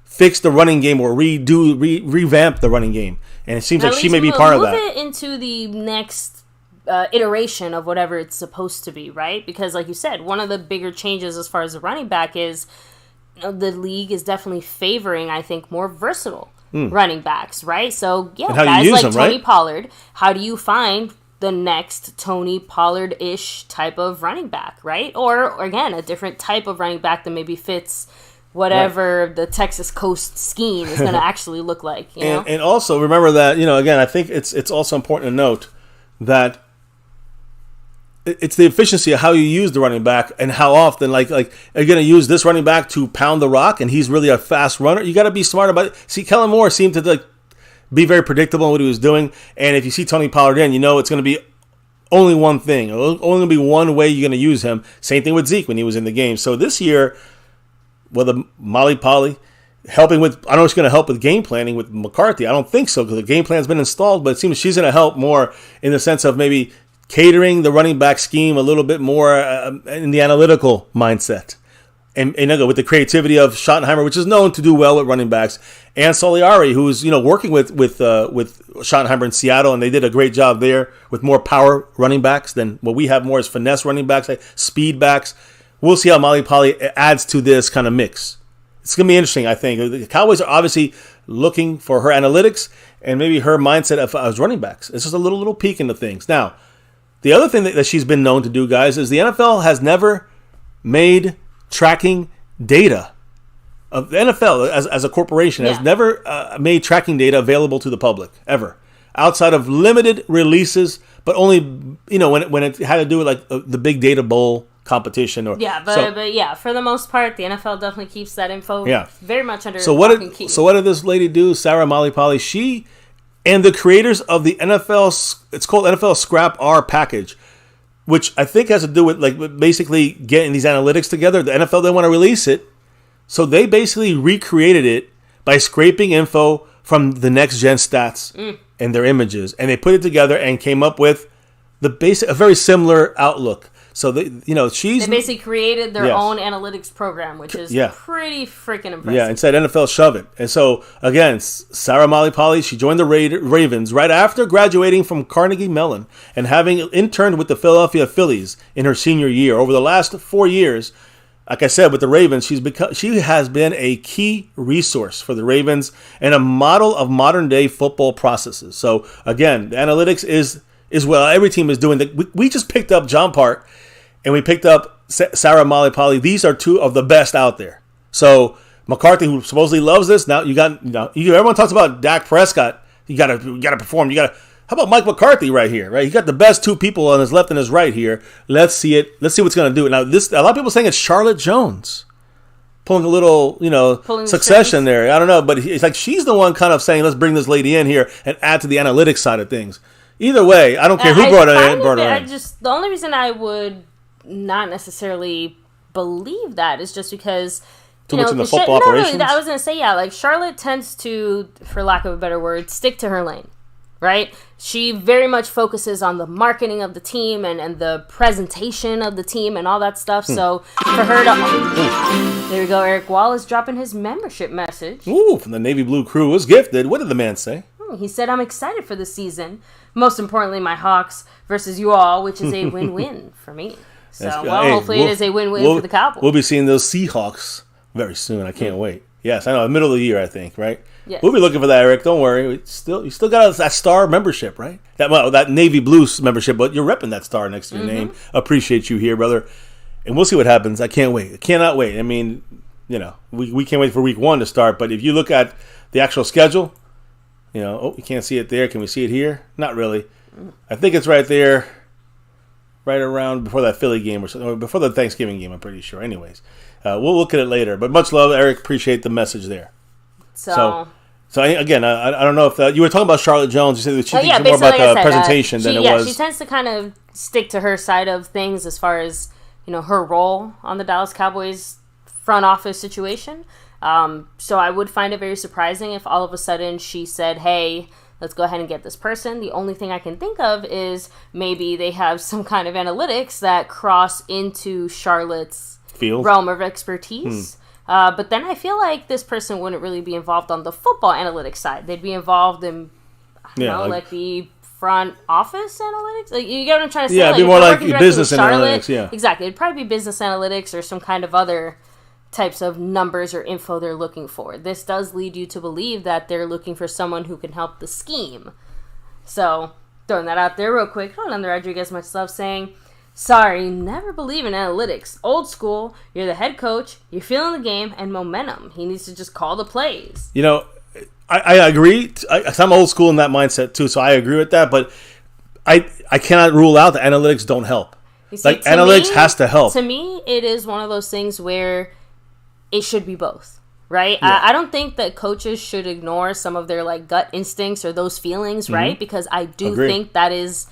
fix the running game or revamp the running game. And it seems like she may be part of that. Move it into the next iteration of whatever it's supposed to be, right? Because like you said, one of the bigger changes as far as the running back is the league is definitely favoring, I think, more versatile running backs, right? So, yeah, guys like Tony Pollard, how do you find the next Tony Pollard-ish type of running back, right? Or again, a different type of running back that maybe fits whatever the Texas Coast scheme is going to actually look like. You know? And also remember that, again, I think it's also important to note that it's the efficiency of how you use the running back and how often, like are you going to use this running back to pound the rock and he's really a fast runner? You got to be smart about it. See, Kellen Moore seemed to be very predictable in what he was doing. And if you see Tony Pollard in, it's going to be only one thing. Only going to be one way you're going to use him. Same thing with Zeke when he was in the game. So this year, whether Molly Polly helping with, I don't know if she's going to help with game planning with McCarthy. I don't think so because the game plan's been installed, but it seems she's going to help more in the sense of maybe catering the running back scheme a little bit more in the analytical mindset. And with the creativity of Schottenheimer, which is known to do well with running backs, and Soliari, who's working with Schottenheimer in Seattle, and they did a great job there with more power running backs than what we have more as finesse running backs, like speed backs. We'll see how Molly Polly adds to this kind of mix. It's going to be interesting, I think. The Cowboys are obviously looking for her analytics and maybe her mindset as running backs. It's just a little peek into things. Now, the other thing that she's been known to do, guys, is the NFL has never made tracking data. The NFL, as a corporation, has never made tracking data available to the public, ever. Outside of limited releases, but only, when it had to do with the Big Data Bowl competition. But for the most part, the NFL definitely keeps that info very much under lock and key. So what did this lady do, Sarah Molly Polly? She and the creators of the NFL, it's called NFL Scrap R package, which I think has to do with basically getting these analytics together. The NFL didn't want to release it, so they basically recreated it by scraping info from the next gen stats and their images, and they put it together and came up with a very similar outlook. So they basically created their own analytics program, which is pretty freaking impressive. Yeah, and said NFL shove it. And so again, Sarah Molly Polly, she joined the Ravens right after graduating from Carnegie Mellon and having interned with the Philadelphia Phillies in her senior year. Over the last 4 years, like I said, with the Ravens, she has been a key resource for the Ravens and a model of modern day football processes. So again, the analytics is what every team is doing. We just picked up John Park. And we picked up Sarah Molly Polly. These are two of the best out there. So McCarthy, who supposedly loves this, now everyone talks about Dak Prescott. You got to perform. How about Mike McCarthy right here? Right, you got the best two people on his left and his right here. Let's see it. Let's see what's going to do. Now, a lot of people saying it's Charlotte Jones pulling a little, succession there. I don't know, but it's like she's the one kind of saying, let's bring this lady in here and add to the analytics side of things. Either way, I don't care who brought her in. The only reason I would not necessarily believe that is just because too much in the football operations. I was gonna say Charlotte tends to, for lack of a better word, stick to her lane, right? She very much focuses on the marketing of the team and the presentation of the team and all that stuff. So for her to... There we go, Eric Wallace dropping his membership message. Ooh, from the Navy Blue crew was gifted. What did the man say? He said, I'm excited for the season. Most importantly, my Hawks versus you all, which is a win-win for me. So, hopefully it is a win-win for the Cowboys. We'll be seeing those Seahawks very soon. I can't wait. Yes, I know. Middle of the year, I think, right? Yes. We'll be looking for that, Eric. Don't worry. You still got that star membership, right? That Navy Blue membership, but you're repping that star next to your name. Appreciate you here, brother. And we'll see what happens. I can't wait. I cannot wait. I mean, we can't wait for week 1 to start. But if you look at the actual schedule, you can't see it there. Can we see it here? Not really. I think it's right there, right around before that Philly game or before the Thanksgiving game, I'm pretty sure. Anyways, we'll look at it later. But much love, Eric. Appreciate the message there. So again, I don't know if you were talking about Charlotte Jones. You said she thinks more about the presentation than it was. Yeah, she tends to kind of stick to her side of things as far as her role on the Dallas Cowboys front office situation. So I would find it very surprising if all of a sudden she said, hey, let's go ahead and get this person. The only thing I can think of is maybe they have some kind of analytics that cross into Charlotte's realm of expertise. But then I feel like this person wouldn't really be involved on the football analytics side. They'd be involved in, like the front office analytics. Like, you get what I'm trying to say? Yeah, it'd be more like business analytics. Yeah, exactly. It'd probably be business analytics or some kind of other types of numbers or info they're looking for. This does lead you to believe that they're looking for someone who can help the scheme. So, throwing that out there real quick. Rolando Rodriguez, much love, saying, sorry, never believe in analytics. Old school, you're the head coach, you're feeling the game, and momentum. He needs to just call the plays. I agree. I'm old school in that mindset too, so I agree with that, but I cannot rule out that analytics don't help. See, analytics has to help. To me, it is one of those things where it should be both, right? Yeah. I don't think that coaches should ignore some of their gut instincts or those feelings, right? Because I do think that is,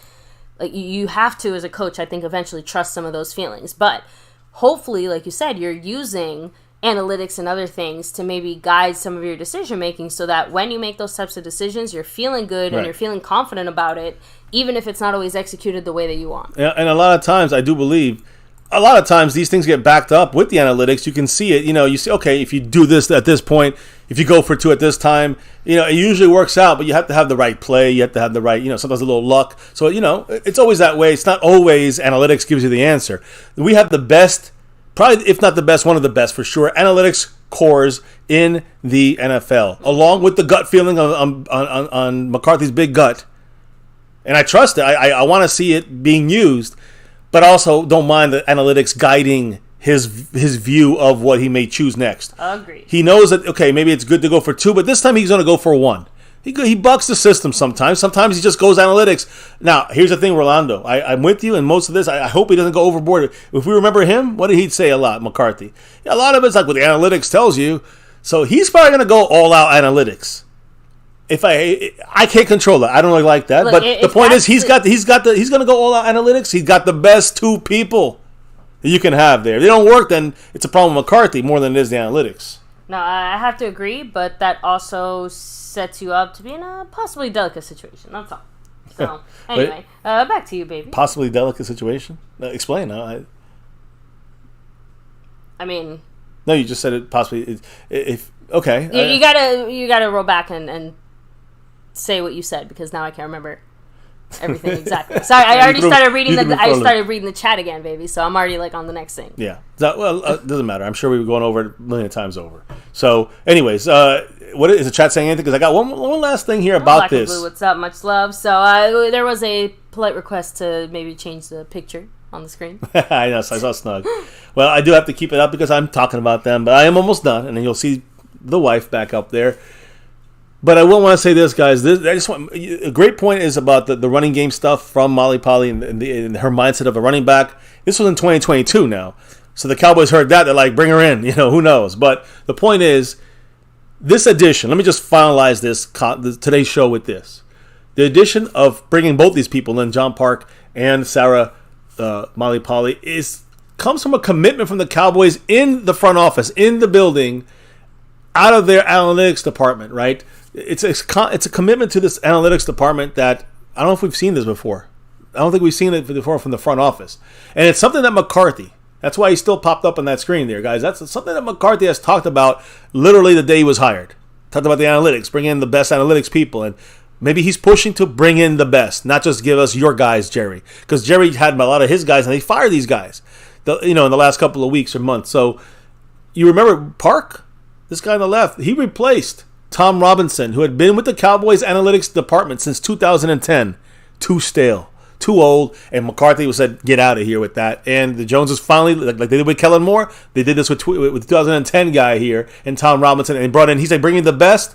you have to, as a coach, I think, eventually trust some of those feelings. But hopefully, like you said, you're using analytics and other things to maybe guide some of your decision making so that when you make those types of decisions, you're feeling good and you're feeling confident about it, even if it's not always executed the way that you want. Yeah, and a lot of times, I do believe, these things get backed up with the analytics. You can see it. You see, okay, if you do this at this point, if you go for 2 at this time, it usually works out, but you have to have the right play. You have to have the right, sometimes a little luck. So, it's always that way. It's not always analytics gives you the answer. We have the best, probably, if not the best, one of the best for sure, analytics cores in the NFL, along with the gut feeling on McCarthy's big gut. And I trust it. I want to see it being used, but also don't mind the analytics guiding his view of what he may choose next. Agreed. He knows that, okay, maybe it's good to go for 2, but this time he's going to go for 1. He bucks the system sometimes. Sometimes he just goes analytics. Now, here's the thing, Rolando. I'm with you in most of this. I hope he doesn't go overboard. If we remember him, what did he say a lot, McCarthy? A lot of it's like what the analytics tells you. So he's probably going to go all-out analytics. If I can't control that. I don't really like that. Look, but the point is he's going to go all-out analytics. He's got the best 2 people that you can have there. If they don't work, then it's a problem with McCarthy more than it is the analytics. No, I have to agree, but that also sets you up to be in a possibly delicate situation. That's all. So, anyway, back to you, baby. Possibly delicate situation? Explain. I mean... No, you just said it possibly... Okay. You gotta roll back and say what you said, because now I can't remember everything exactly. Sorry, I already started reading the chat again, baby. So I'm already on the next thing. Yeah. Doesn't matter. I'm sure we were going over it a million times over. So, anyways, what is the chat saying anything? Because I got one last thing here about this. Blue, what's up? Much love. So there was a polite request to maybe change the picture on the screen. I know. So I saw Snug. Well, I do have to keep it up because I'm talking about them, but I am almost done, and then you'll see the wife back up there. But I will want to say this, guys. A great point is about the running game stuff from Molly Polly and her mindset of a running back. This was in 2022 now. So the Cowboys heard that. They're like, bring her in. Who knows? But the point is, this addition, let me just finalize today's show with this. The addition of bringing both these people in, John Park and Sarah Molly Polly, comes from a commitment from the Cowboys in the front office, in the building, out of their analytics department, right? it's a commitment to this analytics department that I don't know if we've seen this before. I don't think we've seen it before from the front office. And it's something that McCarthy, that's why he still popped up on that screen there, guys. That's something that McCarthy has talked about literally the day he was hired. Talked about the analytics, bring in the best analytics people. And maybe he's pushing to bring in the best, not just give us your guys, Jerry. Because Jerry had a lot of his guys, and they fired these guys, in the last couple of weeks or months. So you remember Park? This guy on the left, he replaced Tom Robinson, who had been with the Cowboys analytics department since 2010. Too stale, too old, and McCarthy said, get out of here with that. And the Joneses finally, like they did with Kellen Moore, they did this with the 2010 guy here, and Tom Robinson, and brought in, he said, bring in the best.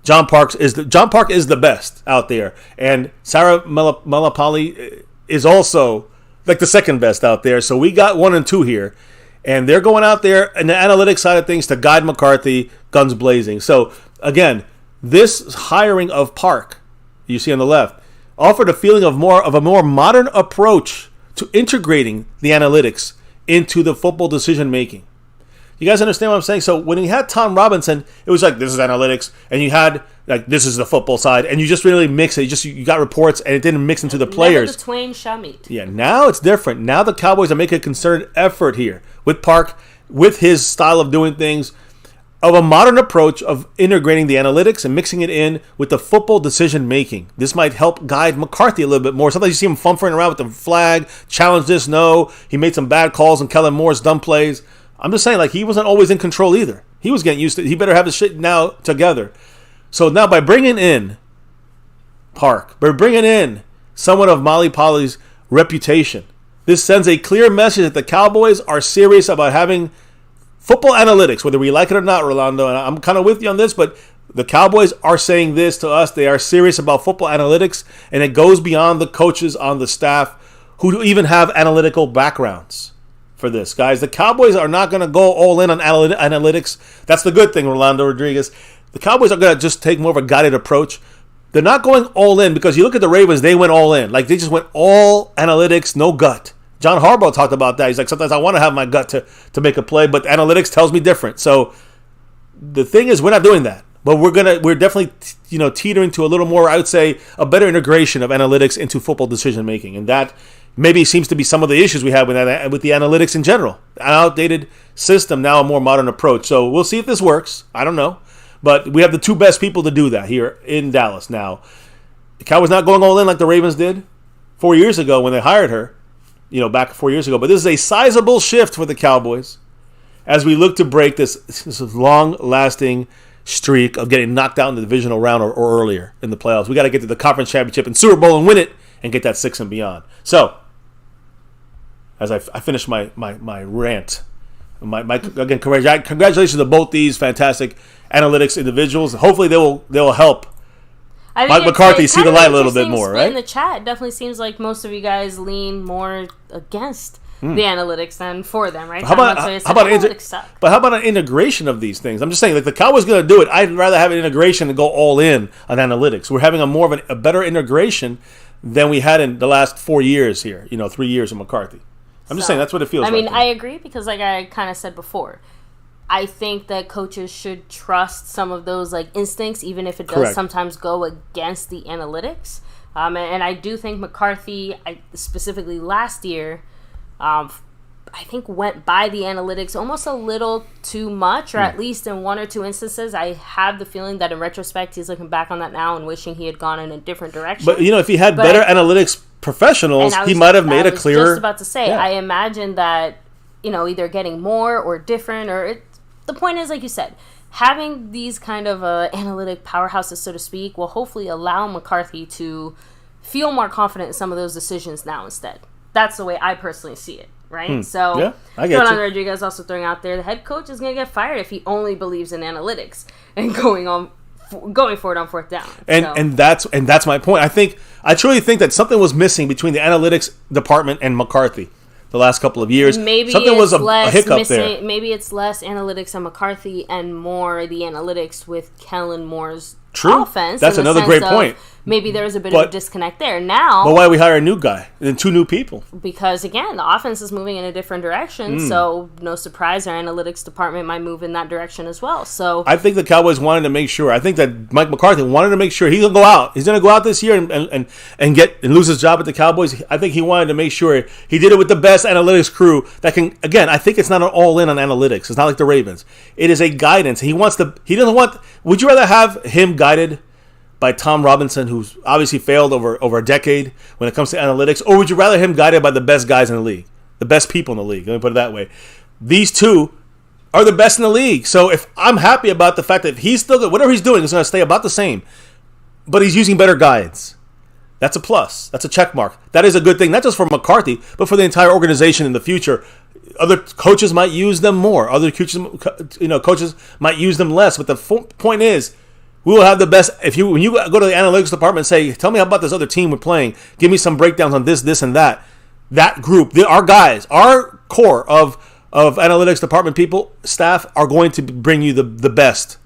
John Park is the best out there. And Sarah Malapalli is also like the second best out there. So we got 1 and 2 here. And they're going out there in the analytics side of things to guide McCarthy, guns blazing. So, again, this hiring of Park, you see on the left, offered a feeling of a more modern approach to integrating the analytics into the football decision-making. You guys understand what I'm saying? So when you had Tom Robinson, it was like, this is analytics, and you had, like, this is the football side, and you just really mix it. You got reports, and it didn't mix into the players. Never the twain shall meet. Yeah, now it's different. Now the Cowboys are making a concerted effort here with Park, with his style of doing things, of a modern approach of integrating the analytics and mixing it in with the football decision-making. This might help guide McCarthy a little bit more. Sometimes you see him fumfering around with the flag, challenge this, no. He made some bad calls and Kellen Moore's dumb plays. I'm just saying, like, he wasn't always in control either. He was getting used to it. He better have his shit now together. So now by bringing in Park, by bringing in someone of Molly Polly's reputation, this sends a clear message that the Cowboys are serious about having football analytics, whether we like it or not, Rolando. And I'm kind of with you on this, but the Cowboys are saying this to us. They are serious about football analytics, and it goes beyond the coaches on the staff who even have analytical backgrounds for this. Guys, the Cowboys are not going to go all in on analytics. That's the good thing, Rolando Rodriguez. The Cowboys are going to just take more of a guided approach. They're not going all in because you look at the Ravens, they went all in. Like, they just went all analytics, no gut. John Harbaugh talked about that. He's like, sometimes I want to have my gut to make a play, but analytics tells me different. So the thing is, we're not doing that. But we're definitely teetering to a little more, I would say, a better integration of analytics into football decision making, and that maybe seems to be some of the issues we have with the analytics in general. An outdated system, now a more modern approach. So we'll see if this works. I don't know, but we have the two best people to do that here in Dallas now. The Cowboys not going all in like the Ravens did 4 years ago when they hired her. Back 4 years ago. But this is a sizable shift for the Cowboys as we look to break this long-lasting streak of getting knocked out in the divisional round or earlier in the playoffs. We got to get to the conference championship and Super Bowl and win it and get that 6 and beyond. So, as I finish my rant, again, congratulations to both these fantastic analytics individuals. Hopefully they will help Mike McCarthy see the light a little bit more, right? In the chat, it definitely seems like most of you guys lean more against the analytics than for them, right? How about an integration of these things? I'm just saying, like, the Cowboys going to do it. I'd rather have an integration than go all in on analytics. We're having a better integration than we had in the last 4 years here. 3 years of McCarthy. I'm just saying that's what it feels like. I mean, I agree because, like I kind of said before, I think that coaches should trust some of those instincts, even if it does sometimes go against the analytics. And I do think McCarthy, specifically last year, I think went by the analytics almost a little too much, or at least in 1 or 2 instances. I have the feeling that in retrospect, he's looking back on that now and wishing he had gone in a different direction. But, if he had better analytics professionals, he might have made a clearer... I was just about to say, I imagine that, either getting more or different, or... The point is, like you said, having these kind of analytic powerhouses, so to speak, will hopefully allow McCarthy to feel more confident in some of those decisions now instead. That's the way I personally see it, right? So, I get Jourdan Rodriguez also throwing out there, the head coach is going to get fired if he only believes in analytics and going for it on 4th down. And that's my point. I truly think that something was missing between the analytics department and McCarthy the last couple of years. Maybe something was a hiccup there. Maybe it's less analytics on McCarthy and more the analytics with Kellen Moore's offense. That's another great point. Maybe there was a bit of a disconnect there. Now, but why we hire a new guy and 2 new people? Because again, the offense is moving in a different direction. So no surprise, our analytics department might move in that direction as well. So I think the Cowboys wanted to make sure. I think that Mike McCarthy wanted to make sure he's gonna go out. He's gonna go out this year and lose his job at the Cowboys. I think he wanted to make sure he did it with the best analytics crew that can. Again, I think it's not an all in on analytics. It's not like the Ravens. It is a guidance. He doesn't want. Would you rather have him guided by Tom Robinson, who's obviously failed over a decade when it comes to analytics, or would you rather him guided by the best guys in the league, the best people in the league? Let me put it that way. These two are the best in the league. So if I'm happy about the fact that he's still good, whatever he's doing is going to stay about the same, but he's using better guides. That's a plus. That's a check mark. That is a good thing, not just for McCarthy, but for the entire organization in the future. Other coaches might use them more. Other coaches might use them less. But the point is, we will have the best. When you go to the analytics department and say, tell me about this other team we're playing, give me some breakdowns on this, and that. That group, our guys, our core of analytics department people, staff, are going to bring you the best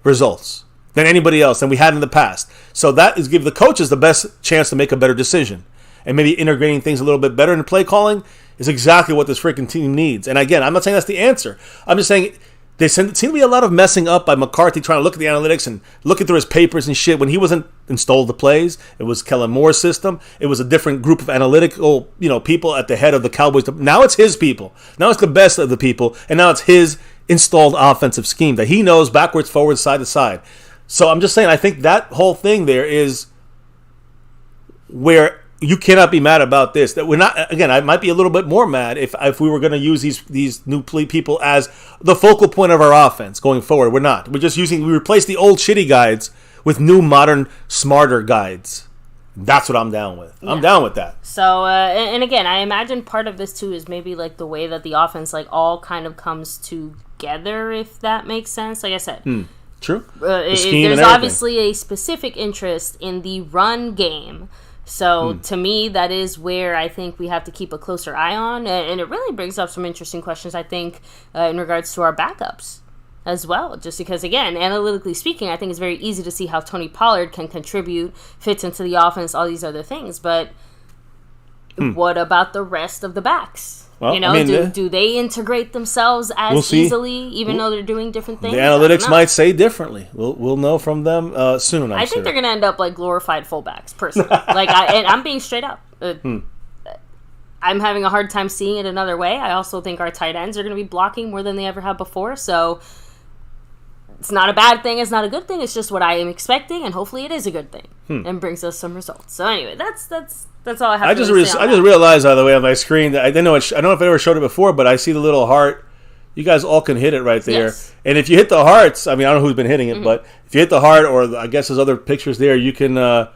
results than anybody else than we had in the past. So that is give the coaches the best chance to make a better decision. And maybe integrating things a little bit better in play calling is exactly what this freaking team needs. And again, I'm not saying that's the answer. I'm just saying there seemed to be a lot of messing up by McCarthy trying to look at the analytics and looking through his papers and shit when he wasn't installed the plays. It was Kellen Moore's system. It was a different group of analytical, people at the head of the Cowboys. Now it's his people. Now it's the best of the people. And now it's his installed offensive scheme that he knows backwards, forwards, side to side. So I'm just saying, I think that whole thing there is where you cannot be mad about this. That we're not. Again, I might be a little bit more mad if we were going to use these new people as the focal point of our offense going forward. We're not. We replaced the old shitty guides with new, modern, smarter guides. That's what I'm down with. I'm down with that. So, and again, I imagine part of this too is maybe like the way that the offense all kind of comes together, if that makes sense. Like I said. True. There's obviously a specific interest in the run game. So to me, that is where I think we have to keep a closer eye on. And it really brings up some interesting questions, I think, in regards to our backups as well. Just because, again, analytically speaking, I think it's very easy to see how Tony Pollard can contribute, fits into the offense, all these other things. But what about the rest of the backs? Well, do they integrate themselves as easily, even though they're doing different things? The analytics might say differently. We'll know from them soon. I think they're going to end up like glorified fullbacks, personally. And I'm being straight up. I'm having a hard time seeing it another way. I also think our tight ends are going to be blocking more than they ever have before. So it's not a bad thing. It's not a good thing. It's just what I am expecting, and hopefully it is a good thing and brings us some results. So anyway, that's all I have. I just realized, by the way, on my screen that I don't know if I ever showed it before, but I see the little heart. You guys all can hit it right there. Yes. And if you hit the hearts, I don't know who's been hitting it, but if you hit the heart, or I guess there's other pictures there, you can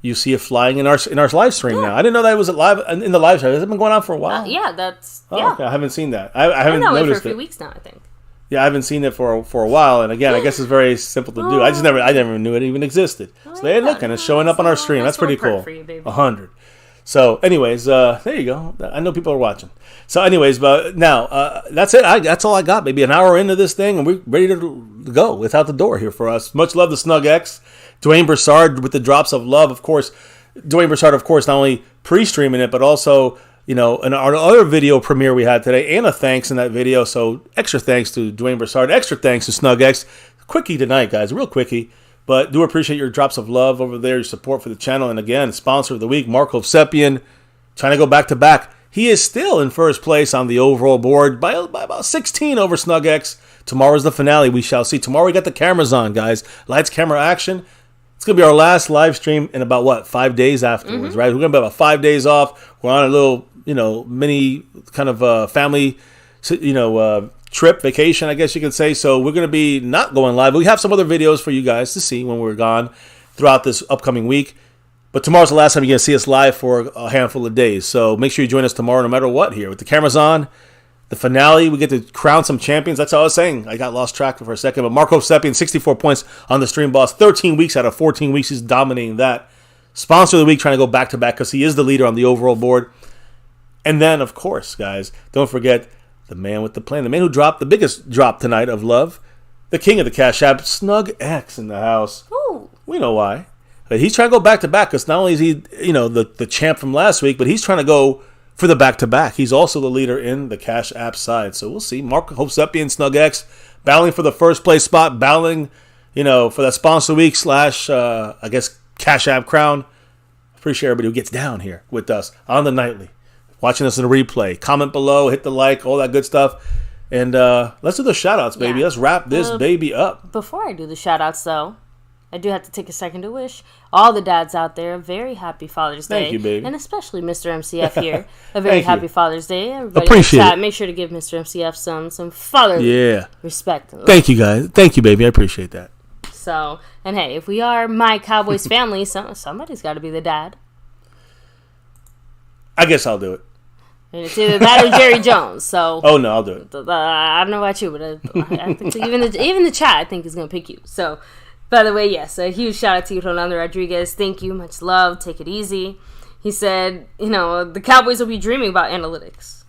you see it flying in our live stream now. I didn't know that it was live in the live stream. Has it been going on for a while? Okay. I haven't seen that. I haven't noticed it for a few weeks now, I think. Yeah, I haven't seen it for a while, and again, I guess it's very simple to do. I never knew it even existed. So there, look, and it's showing up on our stream. That's pretty cool. 100. So, anyways, there you go. I know people are watching. So, anyways, but now that's it. That's all I got. Maybe an hour into this thing, and we're ready to go. Without the door here for us. Much love to Snug X, Dwayne Broussard with the drops of love. Of course, Dwayne Broussard, of course, not only pre-streaming it, but also in our other video premiere we had today, and a thanks in that video. So, extra thanks to Dwayne Broussard. Extra thanks to Snug X. Quickie tonight, guys. Real quickie. But do appreciate your drops of love over there, your support for the channel. And again, sponsor of the week, Mark Hovsepian, trying to go back-to-back. He is still in first place on the overall board by about 16 over Snug X. Tomorrow's the finale. We shall see. Tomorrow we got the cameras on, guys. Lights, camera, action. It's going to be our last live stream in about, 5 days afterwards, right? We're going to be about 5 days off. We're on a little, mini kind of family, trip, vacation, I guess you could say. So we're going to be not going live. We have some other videos for you guys to see when we're gone throughout this upcoming week. But tomorrow's the last time you're going to see us live for a handful of days. So make sure you join us tomorrow no matter what here. With the cameras on, the finale, we get to crown some champions. That's all I was saying. I got lost track for a second. But Mark Hovsepian, 64 points on the Stream Boss. 13 weeks out of 14 weeks, he's dominating that. Sponsor of the week, trying to go back-to-back because he is the leader on the overall board. And then, of course, guys, don't forget the man with the plan, the man who dropped the biggest drop tonight of love, the king of the Cash App, Snug X in the house. Ooh. We know why. But he's trying to go back-to-back because not only is he, the champ from last week, but he's trying to go for the back-to-back. He's also the leader in the Cash App side. So we'll see. Mark Hopesepi and SnugX battling for the first place spot, battling, for that sponsor week / Cash App crown. Appreciate everybody who gets down here with us on the nightly, watching us in a replay. Comment below, hit the like, all that good stuff. And let's do the shout-outs, baby. Yeah. Let's wrap this baby up. Before I do the shout-outs, though, I do have to take a second to wish all the dads out there a very happy Father's Day. Thank you, baby. And especially Mr. MCF here. A very happy Father's Day. Everybody Appreciate in the chat, it. make sure to give Mr. MCF some fatherly respect. Thank you, guys. Thank you, baby. I appreciate that. So, and hey, if we are My Cowboys Family, somebody's got to be the dad. I guess I'll do it. And it's either that or Jerry Jones. So, Oh, no, I'll do it. I don't know about you, but I think even the chat, I think, is going to pick you. So, by the way, yes, a huge shout out to you, Rolando Rodriguez. Thank you. Much love. Take it easy. He said, the Cowboys will be dreaming about analytics.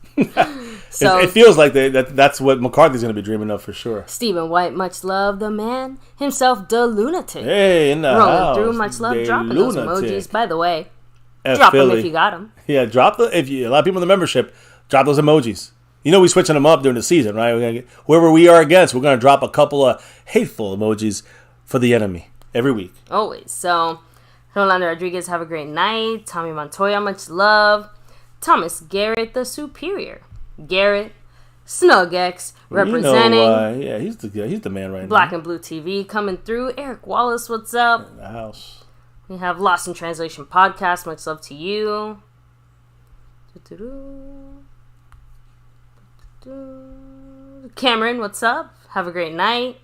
So it feels like that's what McCarthy's going to be dreaming of for sure. Stephen White, much love. The man himself, the lunatic. Hey, in the rolling house. through, much love. The Dropping lunatic. those emojis. By the way, F drop them Philly. if you got them. Yeah, a lot of people in the membership, drop those emojis. We're switching them up during the season, right? We're gonna whoever we are against, we're going to drop a couple of hateful emojis for the enemy every week. Always. So, Rolando Rodriguez, have a great night. Tommy Montoya, much love. Thomas Garrett, the superior. Garrett, SnugX, representing. Yeah, he's the man right Black now. and Blue TV coming through. Eric Wallace, what's up? In the house. We have Lost in Translation podcast. Much love to you. Cameron, what's up? Have a great night.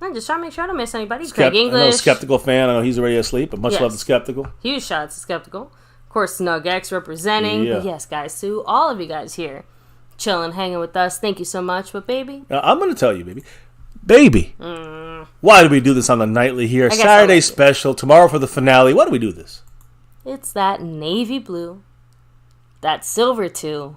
I'm just trying to make sure I don't miss anybody. Craig English. I know Skeptical fan. I know he's already asleep, but much love to Skeptical. Huge shout out to Skeptical. Of course, SnugX representing. Yeah. But yes, guys, to all of you guys here, chilling, hanging with us. Thank you so much. But baby, Now, I'm going to tell you, baby. Why do we do this on the nightly here? Saturday special, tomorrow for the finale. Why do we do this? it's that navy blue, that silver too,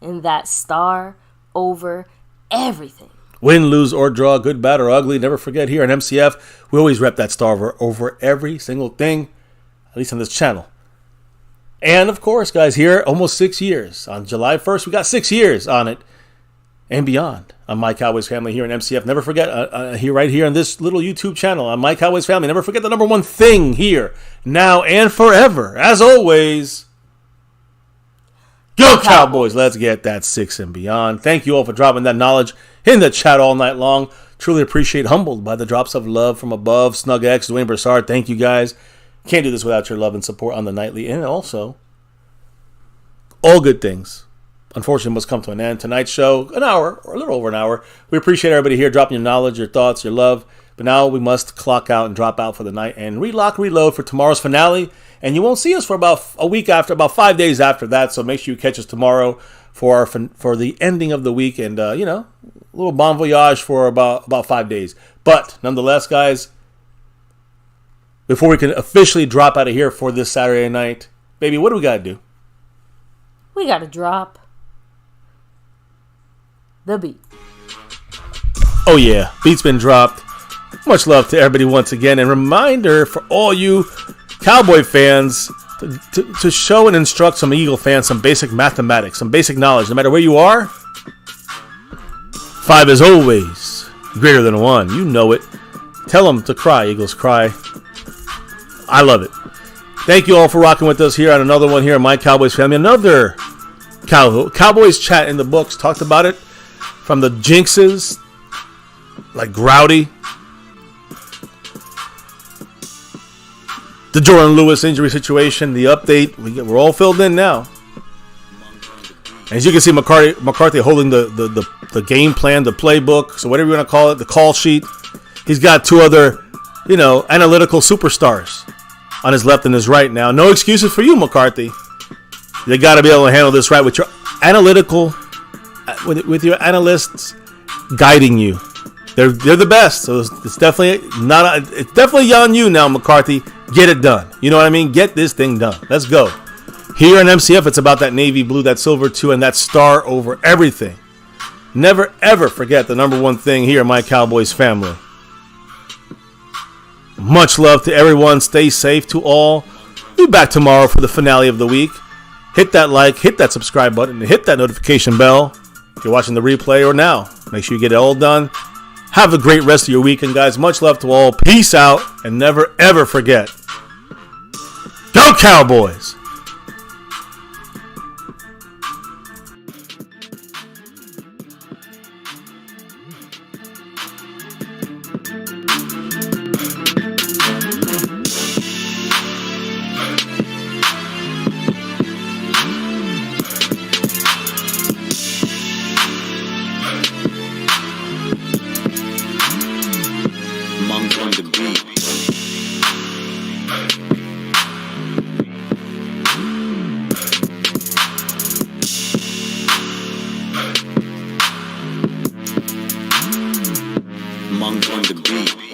and that star over everything. Win, lose, or draw, good, bad, or ugly. Never forget, here on MCF, we always rep that star over every single thing, at least on this channel. And, of course, guys, here, almost 6 years. On July 1st, we got 6 years on it and beyond on My Cowboys Family here in MCF. Never forget, right here on this little YouTube channel on My Cowboys Family, never forget the number one thing here, now and forever. As always, go Cowboys! Let's get that 6 and beyond. Thank you all for dropping that knowledge in the chat all night long. Truly appreciate, humbled by the drops of love from above. SnugX, Dwayne Broussard, thank you guys. Can't do this without your love and support on the nightly. And also, all good things, unfortunately, must come to an end. Tonight's show, an hour, or a little over an hour. We appreciate everybody here dropping your knowledge, your thoughts, your love. But now we must clock out and drop out for the night and relock, reload for tomorrow's finale. And you won't see us for about a week after, about 5 days after that. So make sure you catch us tomorrow for the ending of the week. And, a little bon voyage for about 5 days. But nonetheless, guys, before we can officially drop out of here for this Saturday night, baby, what do we got to do? We got to drop the beat. Oh, yeah. Beat's been dropped. Much love to everybody once again. And reminder for all you Cowboy fans to show and instruct some Eagle fans some basic mathematics, some basic knowledge. No matter where you are, 5 is always greater than 1. You know it. Tell them to cry, Eagles cry. I love it. Thank you all for rocking with us here on another one here in My Cowboys Family. Another Cowboys chat in the books. Talked about it from the jinxes, like Growdy, the Jourdan Lewis injury situation, the update. We're all filled in now. As you can see, McCarthy holding the game plan, the playbook, so whatever you want to call it, the call sheet. He's got 2 other, analytical superstars on his left and his right now. No excuses for you, McCarthy. You got to be able to handle this right with your analytical, with your analysts guiding you. They're the best, so it's definitely it's definitely on you now, McCarthy. Get it done. You know what I mean? Get this thing done. Let's go. Here in MCF, it's about that navy blue, that silver too, and that star over everything. Never ever forget the number one thing here in My Cowboys Family. Much love to everyone. Stay safe to all. Be back tomorrow for the finale of the week. Hit that like, hit that subscribe button, and hit that notification bell if you're watching the replay or now. Make sure you get it all done. Have a great rest of your weekend, guys. Much love to all. Peace out, and never, ever forget, Go Cowboys! Monk on the beat. Monk on the beat.